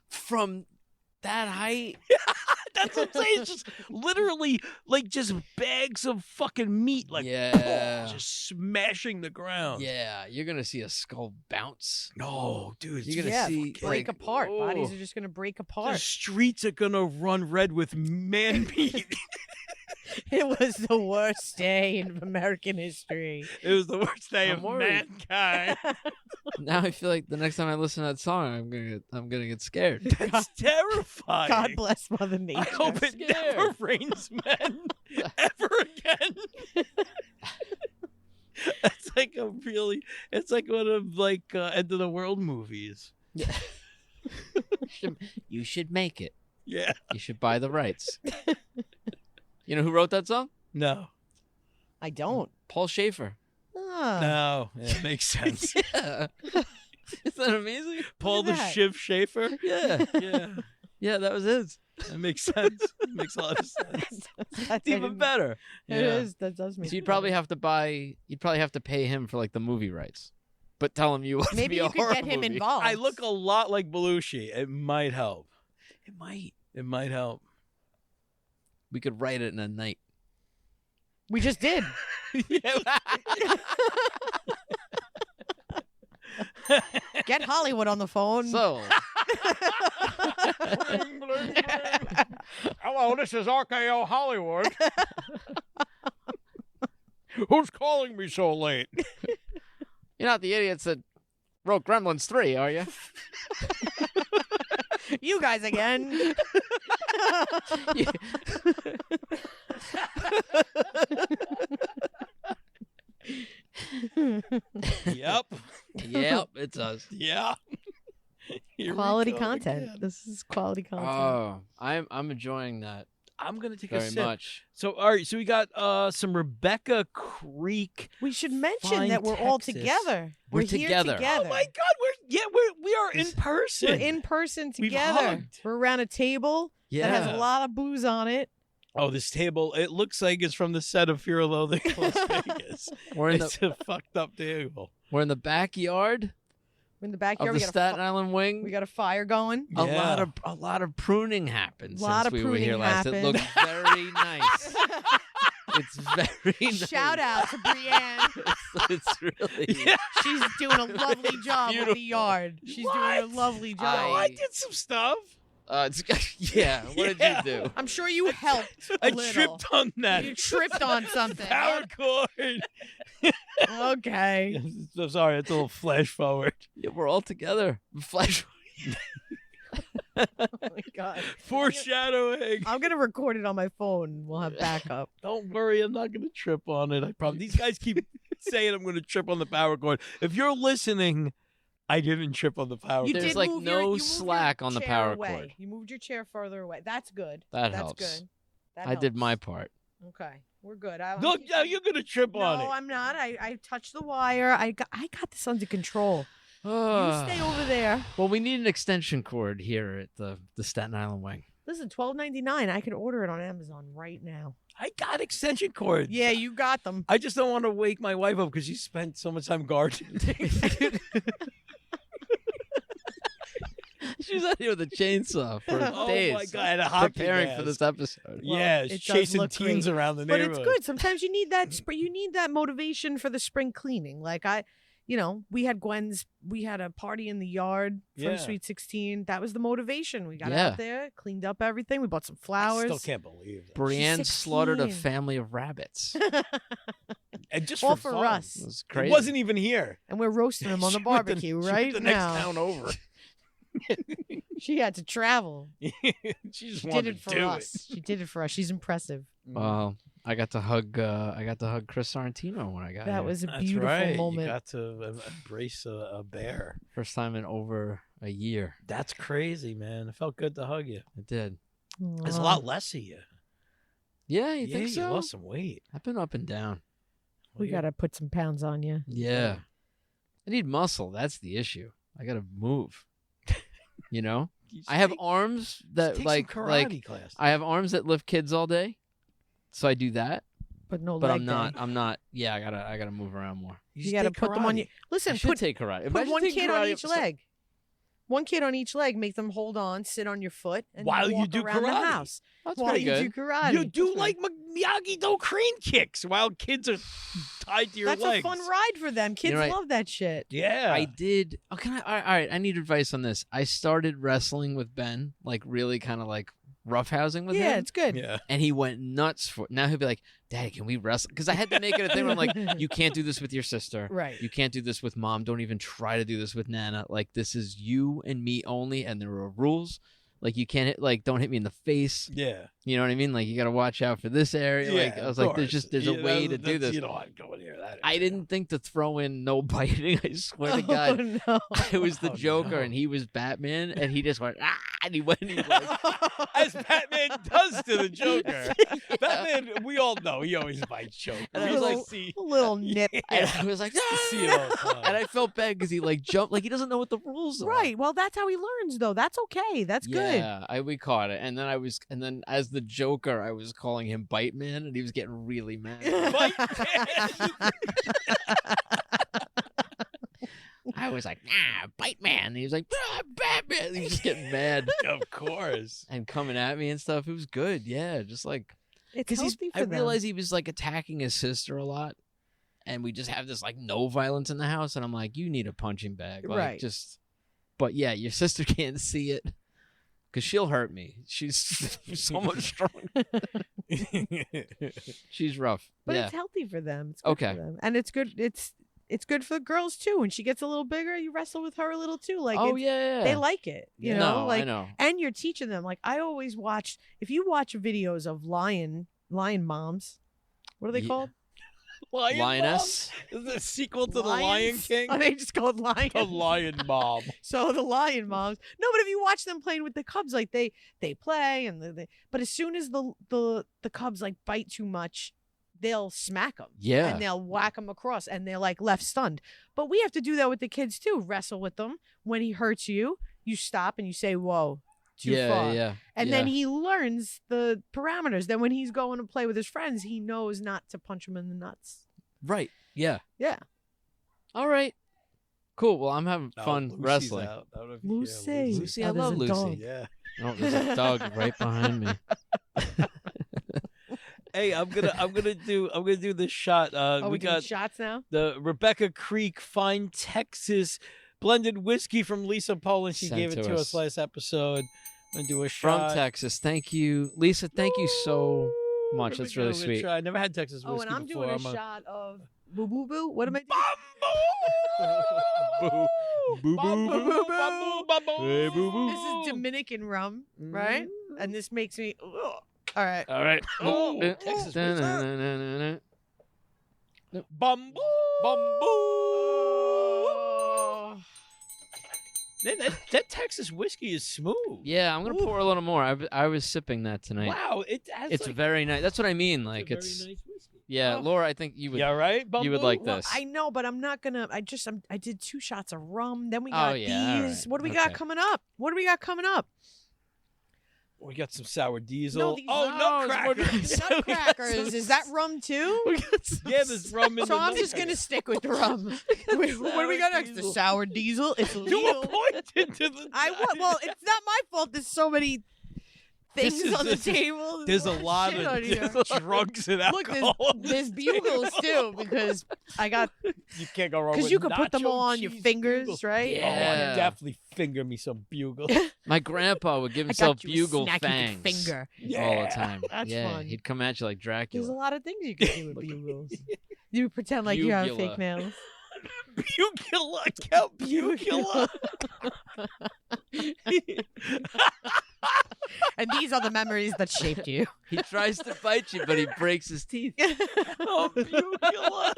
[SPEAKER 1] From that height?
[SPEAKER 3] That's what I'm saying. It's just literally like just bags of fucking meat, like
[SPEAKER 1] Yeah.
[SPEAKER 3] just smashing the ground.
[SPEAKER 1] Yeah, you're gonna see a skull bounce.
[SPEAKER 3] No, dude.
[SPEAKER 1] You're gonna
[SPEAKER 2] Yeah,
[SPEAKER 1] see
[SPEAKER 2] break
[SPEAKER 1] like,
[SPEAKER 2] apart. Bodies
[SPEAKER 1] oh.
[SPEAKER 2] are just gonna break
[SPEAKER 3] The
[SPEAKER 2] apart.
[SPEAKER 3] streets are gonna run red with man meat.
[SPEAKER 2] It was the worst day in American history.
[SPEAKER 3] It was the worst day
[SPEAKER 1] I'm
[SPEAKER 3] of
[SPEAKER 1] worried.
[SPEAKER 3] mankind.
[SPEAKER 1] Now I feel like the next time I listen to that song, I'm gonna get scared.
[SPEAKER 3] That's terrifying.
[SPEAKER 2] God bless Mother Nature.
[SPEAKER 3] I hope it
[SPEAKER 1] Scared.
[SPEAKER 3] never rains men ever again. It's like one of like end of the world movies.
[SPEAKER 1] You should make it.
[SPEAKER 3] Yeah.
[SPEAKER 1] You should buy the rights. You know who wrote that song?
[SPEAKER 3] No.
[SPEAKER 2] I don't.
[SPEAKER 1] Paul Schaefer.
[SPEAKER 2] Ah.
[SPEAKER 3] No. It makes sense.
[SPEAKER 1] Yeah. Isn't that amazing?
[SPEAKER 3] Paul the
[SPEAKER 2] that.
[SPEAKER 3] Shiv Schaefer.
[SPEAKER 1] Yeah.
[SPEAKER 3] Yeah.
[SPEAKER 1] Yeah, that was his.
[SPEAKER 3] That makes sense. It makes a lot of sense.
[SPEAKER 2] That's
[SPEAKER 1] Even better.
[SPEAKER 2] It
[SPEAKER 3] Yeah.
[SPEAKER 2] is. That does make
[SPEAKER 1] So you'd probably have to pay him for like the movie rights. But tell him you want
[SPEAKER 2] Maybe
[SPEAKER 1] to be
[SPEAKER 2] you
[SPEAKER 1] a
[SPEAKER 2] could
[SPEAKER 1] horror
[SPEAKER 2] get him
[SPEAKER 1] movie.
[SPEAKER 2] involved.
[SPEAKER 3] I look a lot like Belushi. It might help.
[SPEAKER 1] It might.
[SPEAKER 3] It might help.
[SPEAKER 1] We could write it in a night.
[SPEAKER 2] We just did. Get Hollywood on the phone.
[SPEAKER 1] So
[SPEAKER 3] Hello, this is RKO Hollywood. Who's calling me so late?
[SPEAKER 1] you're not the idiots that wrote Gremlins 3, are you?
[SPEAKER 2] You guys again.
[SPEAKER 3] Yep.
[SPEAKER 1] Yep, it's us.
[SPEAKER 3] Yeah. Here we
[SPEAKER 2] Quality
[SPEAKER 3] go
[SPEAKER 2] content.
[SPEAKER 3] again.
[SPEAKER 2] This is quality content.
[SPEAKER 1] Oh, I'm enjoying that
[SPEAKER 3] I'm gonna take a
[SPEAKER 1] very
[SPEAKER 3] sip.
[SPEAKER 1] much.
[SPEAKER 3] So all right, so we got some Rebecca Creek.
[SPEAKER 2] We should mention
[SPEAKER 3] Fine,
[SPEAKER 2] that we're all
[SPEAKER 3] Texas.
[SPEAKER 2] together.
[SPEAKER 1] We're
[SPEAKER 2] here
[SPEAKER 1] together.
[SPEAKER 2] together.
[SPEAKER 3] Oh my God, we are in person.
[SPEAKER 2] We're in person
[SPEAKER 3] We've
[SPEAKER 2] together.
[SPEAKER 3] hugged.
[SPEAKER 2] We're around a table
[SPEAKER 1] Yeah.
[SPEAKER 2] that has a lot of booze on it.
[SPEAKER 3] Oh, this table, it looks like it's from the set of Fear and Loathing in Las Vegas.
[SPEAKER 1] We're in
[SPEAKER 3] It's
[SPEAKER 1] the
[SPEAKER 3] a fucked up table.
[SPEAKER 1] we're in the backyard
[SPEAKER 2] We're in the
[SPEAKER 1] of
[SPEAKER 2] backyard.
[SPEAKER 1] the
[SPEAKER 2] We got,
[SPEAKER 1] Staten Island wing.
[SPEAKER 2] we got a fire going.
[SPEAKER 1] A
[SPEAKER 3] Yeah.
[SPEAKER 1] lot of pruning happened
[SPEAKER 2] Lot
[SPEAKER 1] since
[SPEAKER 2] of
[SPEAKER 1] we were here
[SPEAKER 2] pruning
[SPEAKER 1] last. It
[SPEAKER 2] happened.
[SPEAKER 1] looks very nice. It's very nice.
[SPEAKER 2] Shout out to Brienne.
[SPEAKER 1] It's really
[SPEAKER 3] Yeah.
[SPEAKER 2] She's doing a lovely job with
[SPEAKER 1] Beautiful.
[SPEAKER 2] the yard. She's doing
[SPEAKER 3] What?
[SPEAKER 2] a lovely job.
[SPEAKER 1] I-
[SPEAKER 3] I did some stuff.
[SPEAKER 1] it's, yeah. What
[SPEAKER 3] Yeah.
[SPEAKER 1] did you do?
[SPEAKER 2] I'm sure you helped a
[SPEAKER 3] I
[SPEAKER 2] little.
[SPEAKER 3] tripped on that.
[SPEAKER 2] You tripped on something.
[SPEAKER 3] Power cord.
[SPEAKER 2] Okay.
[SPEAKER 3] I'm sorry, it's a little flash forward.
[SPEAKER 1] Yeah, we're all together. Flash.
[SPEAKER 2] Oh my God.
[SPEAKER 3] Foreshadowing.
[SPEAKER 2] I'm gonna record it on my phone. We'll have backup.
[SPEAKER 3] Don't worry, I'm not going to trip on it. I promise. These guys keep saying I'm going to trip on the power cord. If you're listening, I didn't trip on the power
[SPEAKER 2] You
[SPEAKER 3] cord.
[SPEAKER 1] There's
[SPEAKER 2] did
[SPEAKER 1] like
[SPEAKER 2] move
[SPEAKER 1] no
[SPEAKER 2] you moved
[SPEAKER 1] slack
[SPEAKER 2] your
[SPEAKER 1] on the
[SPEAKER 2] chair
[SPEAKER 1] power
[SPEAKER 2] away.
[SPEAKER 1] cord.
[SPEAKER 2] You moved your chair further away. That's good.
[SPEAKER 1] That
[SPEAKER 2] That's
[SPEAKER 1] helps.
[SPEAKER 2] good. That
[SPEAKER 1] I did my
[SPEAKER 2] helps.
[SPEAKER 1] part.
[SPEAKER 2] Okay, we're good.
[SPEAKER 3] No, no, you're gonna trip on it.
[SPEAKER 2] No, I'm not. I touched the wire. I got this under control. You stay over there.
[SPEAKER 1] Well, we need an extension cord here at the Staten Island wing.
[SPEAKER 2] Listen, $12.99. I can order it on Amazon right now.
[SPEAKER 3] I got extension cords.
[SPEAKER 2] Yeah, you got them.
[SPEAKER 3] I just don't want to wake my wife up because she spent so much time gardening.
[SPEAKER 1] She's out here with a chainsaw for
[SPEAKER 3] Oh
[SPEAKER 1] days.
[SPEAKER 3] my god, and a hockey
[SPEAKER 1] Preparing for
[SPEAKER 3] mask.
[SPEAKER 1] this episode.
[SPEAKER 3] Yeah,
[SPEAKER 2] it does
[SPEAKER 3] chasing
[SPEAKER 2] look
[SPEAKER 3] teens
[SPEAKER 2] great.
[SPEAKER 3] around the
[SPEAKER 2] But
[SPEAKER 3] neighborhood.
[SPEAKER 2] it's good. Sometimes you need that. You need that motivation for the spring cleaning. Like we had we had a party in the yard from
[SPEAKER 3] Yeah.
[SPEAKER 2] Sweet 16. That was the motivation. We got
[SPEAKER 1] Yeah.
[SPEAKER 2] out there, cleaned up everything. We bought some
[SPEAKER 3] I
[SPEAKER 2] flowers.
[SPEAKER 3] still can't believe that.
[SPEAKER 1] Brienne slaughtered a
[SPEAKER 2] 16.
[SPEAKER 1] family of rabbits.
[SPEAKER 3] And just
[SPEAKER 2] All
[SPEAKER 3] for
[SPEAKER 2] for
[SPEAKER 3] fun.
[SPEAKER 2] us.
[SPEAKER 1] It was
[SPEAKER 3] It
[SPEAKER 1] crazy.
[SPEAKER 3] wasn't even here.
[SPEAKER 2] And we're roasting them on the
[SPEAKER 3] She went
[SPEAKER 2] barbecue
[SPEAKER 3] she went
[SPEAKER 2] right
[SPEAKER 3] the next
[SPEAKER 2] now.
[SPEAKER 3] town over.
[SPEAKER 2] She had to travel.
[SPEAKER 3] She just
[SPEAKER 2] She
[SPEAKER 3] wanted
[SPEAKER 2] did it
[SPEAKER 3] to
[SPEAKER 2] for
[SPEAKER 3] do
[SPEAKER 2] us. She did it for us. She's impressive.
[SPEAKER 1] Well, I got to hug Chris Sorrentino when I got
[SPEAKER 2] That
[SPEAKER 1] here.
[SPEAKER 2] was a
[SPEAKER 3] That's
[SPEAKER 2] beautiful
[SPEAKER 3] right.
[SPEAKER 2] moment.
[SPEAKER 3] You got to embrace a bear.
[SPEAKER 1] First time in over a year.
[SPEAKER 3] That's crazy, man. It felt good to hug you.
[SPEAKER 1] It did.
[SPEAKER 3] There's a
[SPEAKER 2] Aw.
[SPEAKER 3] lot less of you.
[SPEAKER 1] Yeah, you
[SPEAKER 3] yeah,
[SPEAKER 1] think so?
[SPEAKER 3] you lost some weight.
[SPEAKER 1] I've been up and down.
[SPEAKER 2] We
[SPEAKER 3] Well,
[SPEAKER 2] got to put some pounds on you.
[SPEAKER 1] Yeah. I need muscle. That's the issue. I got to move. You know?
[SPEAKER 3] you
[SPEAKER 1] I have
[SPEAKER 3] take-
[SPEAKER 1] arms
[SPEAKER 3] just
[SPEAKER 1] that
[SPEAKER 3] take
[SPEAKER 1] like
[SPEAKER 3] some
[SPEAKER 1] like
[SPEAKER 3] karate class.
[SPEAKER 1] I have arms that lift kids all day. So I do that,
[SPEAKER 2] But no
[SPEAKER 1] but
[SPEAKER 2] leg
[SPEAKER 1] I'm not. Yeah, I got to move around more.
[SPEAKER 2] You got to
[SPEAKER 3] take
[SPEAKER 2] put them on
[SPEAKER 3] karate.
[SPEAKER 2] you.
[SPEAKER 1] I
[SPEAKER 2] Listen,
[SPEAKER 1] should take karate.
[SPEAKER 2] put
[SPEAKER 1] Imagine
[SPEAKER 2] one
[SPEAKER 1] taking
[SPEAKER 2] kid on
[SPEAKER 1] karate
[SPEAKER 2] each
[SPEAKER 1] up-
[SPEAKER 2] leg. One kid on each leg. Make them hold on, sit on your foot, and
[SPEAKER 3] While you
[SPEAKER 2] walk
[SPEAKER 3] do
[SPEAKER 2] around the
[SPEAKER 3] karate.
[SPEAKER 2] house
[SPEAKER 1] That's
[SPEAKER 2] while
[SPEAKER 1] pretty
[SPEAKER 2] you
[SPEAKER 1] good.
[SPEAKER 2] do karate.
[SPEAKER 3] You do
[SPEAKER 2] That's
[SPEAKER 3] like Miyagi-Do crane kicks while kids are tied to your
[SPEAKER 2] That's
[SPEAKER 3] legs.
[SPEAKER 2] a fun ride for them. Kids
[SPEAKER 1] know,
[SPEAKER 2] love that shit.
[SPEAKER 3] Yeah.
[SPEAKER 1] I did. Oh, can I? All right. I need advice on this. I started wrestling with Ben, like really kind of like roughhousing with
[SPEAKER 2] Yeah,
[SPEAKER 1] him,
[SPEAKER 2] it's good.
[SPEAKER 3] Yeah.
[SPEAKER 1] and he went nuts for. Now he'll be like, "Daddy, can we wrestle?" Because I had to make it a thing where I'm like, "You can't do this with your sister.
[SPEAKER 2] Right.
[SPEAKER 1] You can't do this with mom. Don't even try to do this with Nana. Like this is you and me only, and there are rules. Like you can't hit. Like don't hit me in the face.
[SPEAKER 3] Yeah.
[SPEAKER 1] You know what I mean? Like you got to watch out for this area.
[SPEAKER 3] Yeah,
[SPEAKER 1] Like I was
[SPEAKER 3] of
[SPEAKER 1] like, there's
[SPEAKER 3] course.
[SPEAKER 1] just there's
[SPEAKER 3] Yeah,
[SPEAKER 1] a way to
[SPEAKER 3] that's-
[SPEAKER 1] do this.
[SPEAKER 3] You know, I'm going here. That
[SPEAKER 1] I didn't think to throw in no biting. I swear to
[SPEAKER 2] Oh,
[SPEAKER 1] God.
[SPEAKER 2] no.
[SPEAKER 1] I was the
[SPEAKER 3] Oh,
[SPEAKER 1] Joker
[SPEAKER 3] no.
[SPEAKER 1] and he was Batman and he just went and he went and he like
[SPEAKER 3] As Batman does to the Joker. Batman, we all know he always bites Joker.
[SPEAKER 1] And I
[SPEAKER 3] We
[SPEAKER 1] was
[SPEAKER 3] just
[SPEAKER 1] like-
[SPEAKER 3] see,
[SPEAKER 2] A little nip.
[SPEAKER 1] and I was like
[SPEAKER 3] see it all the time.
[SPEAKER 1] and I felt bad because he like jumped like he doesn't know what the rules are.
[SPEAKER 2] Right. Well, that's how he learns, though. That's okay. That's good.
[SPEAKER 1] Yeah, we caught it, and then as the Joker, I was calling him Bite Man, and he was getting really mad.
[SPEAKER 3] Bite Man.
[SPEAKER 1] I was like, Bite Man, and he was like, Batman. He was just getting mad
[SPEAKER 3] Of course.
[SPEAKER 1] and coming at me and stuff. It was good, yeah, just like
[SPEAKER 2] It's
[SPEAKER 1] because
[SPEAKER 2] healthy for
[SPEAKER 1] I
[SPEAKER 2] them.
[SPEAKER 1] realized he was like attacking his sister a lot, and we just have this like no violence in the house, and I'm like, you need a punching bag, like,
[SPEAKER 2] Right.
[SPEAKER 1] just. But yeah, your sister can't see it because she'll hurt me. She's so much stronger. She's rough.
[SPEAKER 2] But
[SPEAKER 1] yeah.
[SPEAKER 2] it's healthy for them. It's good
[SPEAKER 1] Okay.
[SPEAKER 2] for them. And it's good. It's good for the girls too. When she gets a little bigger, you wrestle with her a little too. Like,
[SPEAKER 1] oh
[SPEAKER 2] it's-
[SPEAKER 1] yeah,
[SPEAKER 2] they like it. You
[SPEAKER 3] Yeah.
[SPEAKER 2] know,
[SPEAKER 1] no,
[SPEAKER 2] like,
[SPEAKER 1] I know.
[SPEAKER 2] and you're teaching them. Like, I always watch. If you watch videos of lion moms, what are they
[SPEAKER 1] Yeah.
[SPEAKER 2] called?
[SPEAKER 1] Lioness.
[SPEAKER 3] Mom? Is it a sequel to The Lion
[SPEAKER 2] Lions?
[SPEAKER 3] King?
[SPEAKER 2] Are they just called lions?
[SPEAKER 3] The Lion Mom.
[SPEAKER 2] So the lion moms. No, but if you watch them playing with the cubs, like they play and but as soon as the cubs like bite too much, they'll smack them.
[SPEAKER 1] Yeah.
[SPEAKER 2] And they'll whack them across, and they're like left stunned. But we have to do that with the kids too. Wrestle with them. When he hurts you, you stop and you say, "Whoa, too
[SPEAKER 1] yeah,
[SPEAKER 2] far."
[SPEAKER 1] yeah.
[SPEAKER 2] And
[SPEAKER 1] yeah.
[SPEAKER 2] then he learns the parameters. Then when he's going to play with his friends, he knows not to punch him in the nuts.
[SPEAKER 1] Right. Yeah.
[SPEAKER 2] Yeah.
[SPEAKER 1] All right. Cool. Well, I'm having
[SPEAKER 3] No,
[SPEAKER 1] fun
[SPEAKER 3] Lucy's
[SPEAKER 1] wrestling.
[SPEAKER 3] out. I don't know if you
[SPEAKER 2] Lucy.
[SPEAKER 3] hear
[SPEAKER 1] Lucy, I
[SPEAKER 2] Oh, there's
[SPEAKER 1] love
[SPEAKER 2] a
[SPEAKER 1] Lucy.
[SPEAKER 2] dog.
[SPEAKER 3] Yeah.
[SPEAKER 1] Oh, there's a dog right behind me.
[SPEAKER 3] Hey, I'm gonna do this shot.
[SPEAKER 2] Oh,
[SPEAKER 3] We
[SPEAKER 2] we doing
[SPEAKER 3] got
[SPEAKER 2] shots now.
[SPEAKER 3] the Rebecca Creek Fine Texas blended whiskey from Lisa Poland. She
[SPEAKER 1] Sent
[SPEAKER 3] gave it
[SPEAKER 1] to
[SPEAKER 3] to
[SPEAKER 1] us.
[SPEAKER 3] us last episode. I'm gonna do a
[SPEAKER 1] From
[SPEAKER 3] shot.
[SPEAKER 1] Texas. Thank you, Lisa. Thank you so much.
[SPEAKER 3] Here we
[SPEAKER 1] That's
[SPEAKER 3] go,
[SPEAKER 1] really
[SPEAKER 3] we're gonna
[SPEAKER 1] sweet.
[SPEAKER 3] try. I never had Texas whiskey
[SPEAKER 2] Oh, and I'm
[SPEAKER 3] before.
[SPEAKER 2] doing a shot of boo boo boo. What am I doing?
[SPEAKER 3] Boo.
[SPEAKER 1] Boo,
[SPEAKER 3] Boo,
[SPEAKER 1] boo,
[SPEAKER 3] boo, boo.
[SPEAKER 1] Hey, boo, boo.
[SPEAKER 2] This is Dominican rum, right? And this makes me. Ugh. All right.
[SPEAKER 1] All right.
[SPEAKER 3] Oh,
[SPEAKER 1] Uh,
[SPEAKER 3] Texas,
[SPEAKER 1] da-na-na-na-na-na.
[SPEAKER 3] Bamboo. Bamboo. That Texas whiskey is smooth.
[SPEAKER 1] Yeah, I'm gonna pour a little more. I was sipping that tonight.
[SPEAKER 3] Wow, it has
[SPEAKER 1] It's very nice. That's what I mean. Like
[SPEAKER 3] it's a very nice whiskey.
[SPEAKER 1] yeah,
[SPEAKER 2] Oh.
[SPEAKER 1] Laura. I think you would.
[SPEAKER 3] Yeah, right.
[SPEAKER 1] You would
[SPEAKER 3] Bumbo?
[SPEAKER 1] like
[SPEAKER 2] Well,
[SPEAKER 1] this.
[SPEAKER 2] I know, but I'm not gonna. I did 2 shots of rum. Then we
[SPEAKER 1] Oh,
[SPEAKER 2] got
[SPEAKER 1] yeah, all
[SPEAKER 2] these.
[SPEAKER 1] right.
[SPEAKER 2] What do we got
[SPEAKER 1] Okay.
[SPEAKER 2] coming up? What do we got coming up?
[SPEAKER 3] We got some sour diesel.
[SPEAKER 2] No, these-
[SPEAKER 3] Nutcrackers.
[SPEAKER 2] Nutcrackers. Is that rum too?
[SPEAKER 3] Yeah, there's rum in
[SPEAKER 2] So
[SPEAKER 3] the
[SPEAKER 2] I'm just gonna
[SPEAKER 3] Nutcrackers.
[SPEAKER 2] stick with the rum. Wait, what do we got next? The
[SPEAKER 3] diesel.
[SPEAKER 2] sour diesel. It's
[SPEAKER 3] You
[SPEAKER 2] legal.
[SPEAKER 3] were pointing to the.
[SPEAKER 2] Well, it's not my fault. There's so many things
[SPEAKER 3] This is-
[SPEAKER 2] on the
[SPEAKER 3] this is-
[SPEAKER 2] table.
[SPEAKER 3] There's a lot
[SPEAKER 2] shit
[SPEAKER 3] of
[SPEAKER 2] on here.
[SPEAKER 3] drugs and
[SPEAKER 2] Look,
[SPEAKER 3] alcohol.
[SPEAKER 2] there's bugles too because I got
[SPEAKER 3] You can't go wrong with
[SPEAKER 2] because you can put them
[SPEAKER 3] nacho
[SPEAKER 2] all on your
[SPEAKER 3] cheese
[SPEAKER 2] fingers,
[SPEAKER 3] bugles.
[SPEAKER 2] right?
[SPEAKER 3] Oh,
[SPEAKER 1] Yeah.
[SPEAKER 3] I'd definitely finger me some bugles.
[SPEAKER 1] My grandpa would give
[SPEAKER 2] I
[SPEAKER 1] himself
[SPEAKER 2] got you
[SPEAKER 1] bugle
[SPEAKER 2] a snack
[SPEAKER 1] fangs
[SPEAKER 2] you could finger.
[SPEAKER 1] all the time.
[SPEAKER 2] That's
[SPEAKER 1] yeah,
[SPEAKER 2] fun.
[SPEAKER 1] he'd come at you like
[SPEAKER 2] There's a
[SPEAKER 1] Dracula.
[SPEAKER 2] lot of things you can do with bugles. You pretend like you have
[SPEAKER 1] Bugula.
[SPEAKER 2] fake nails.
[SPEAKER 3] Bugula, Count Bugula.
[SPEAKER 2] And these are the memories that shaped you.
[SPEAKER 1] He tries to bite you, but he breaks his teeth.
[SPEAKER 3] Oh, Bugula.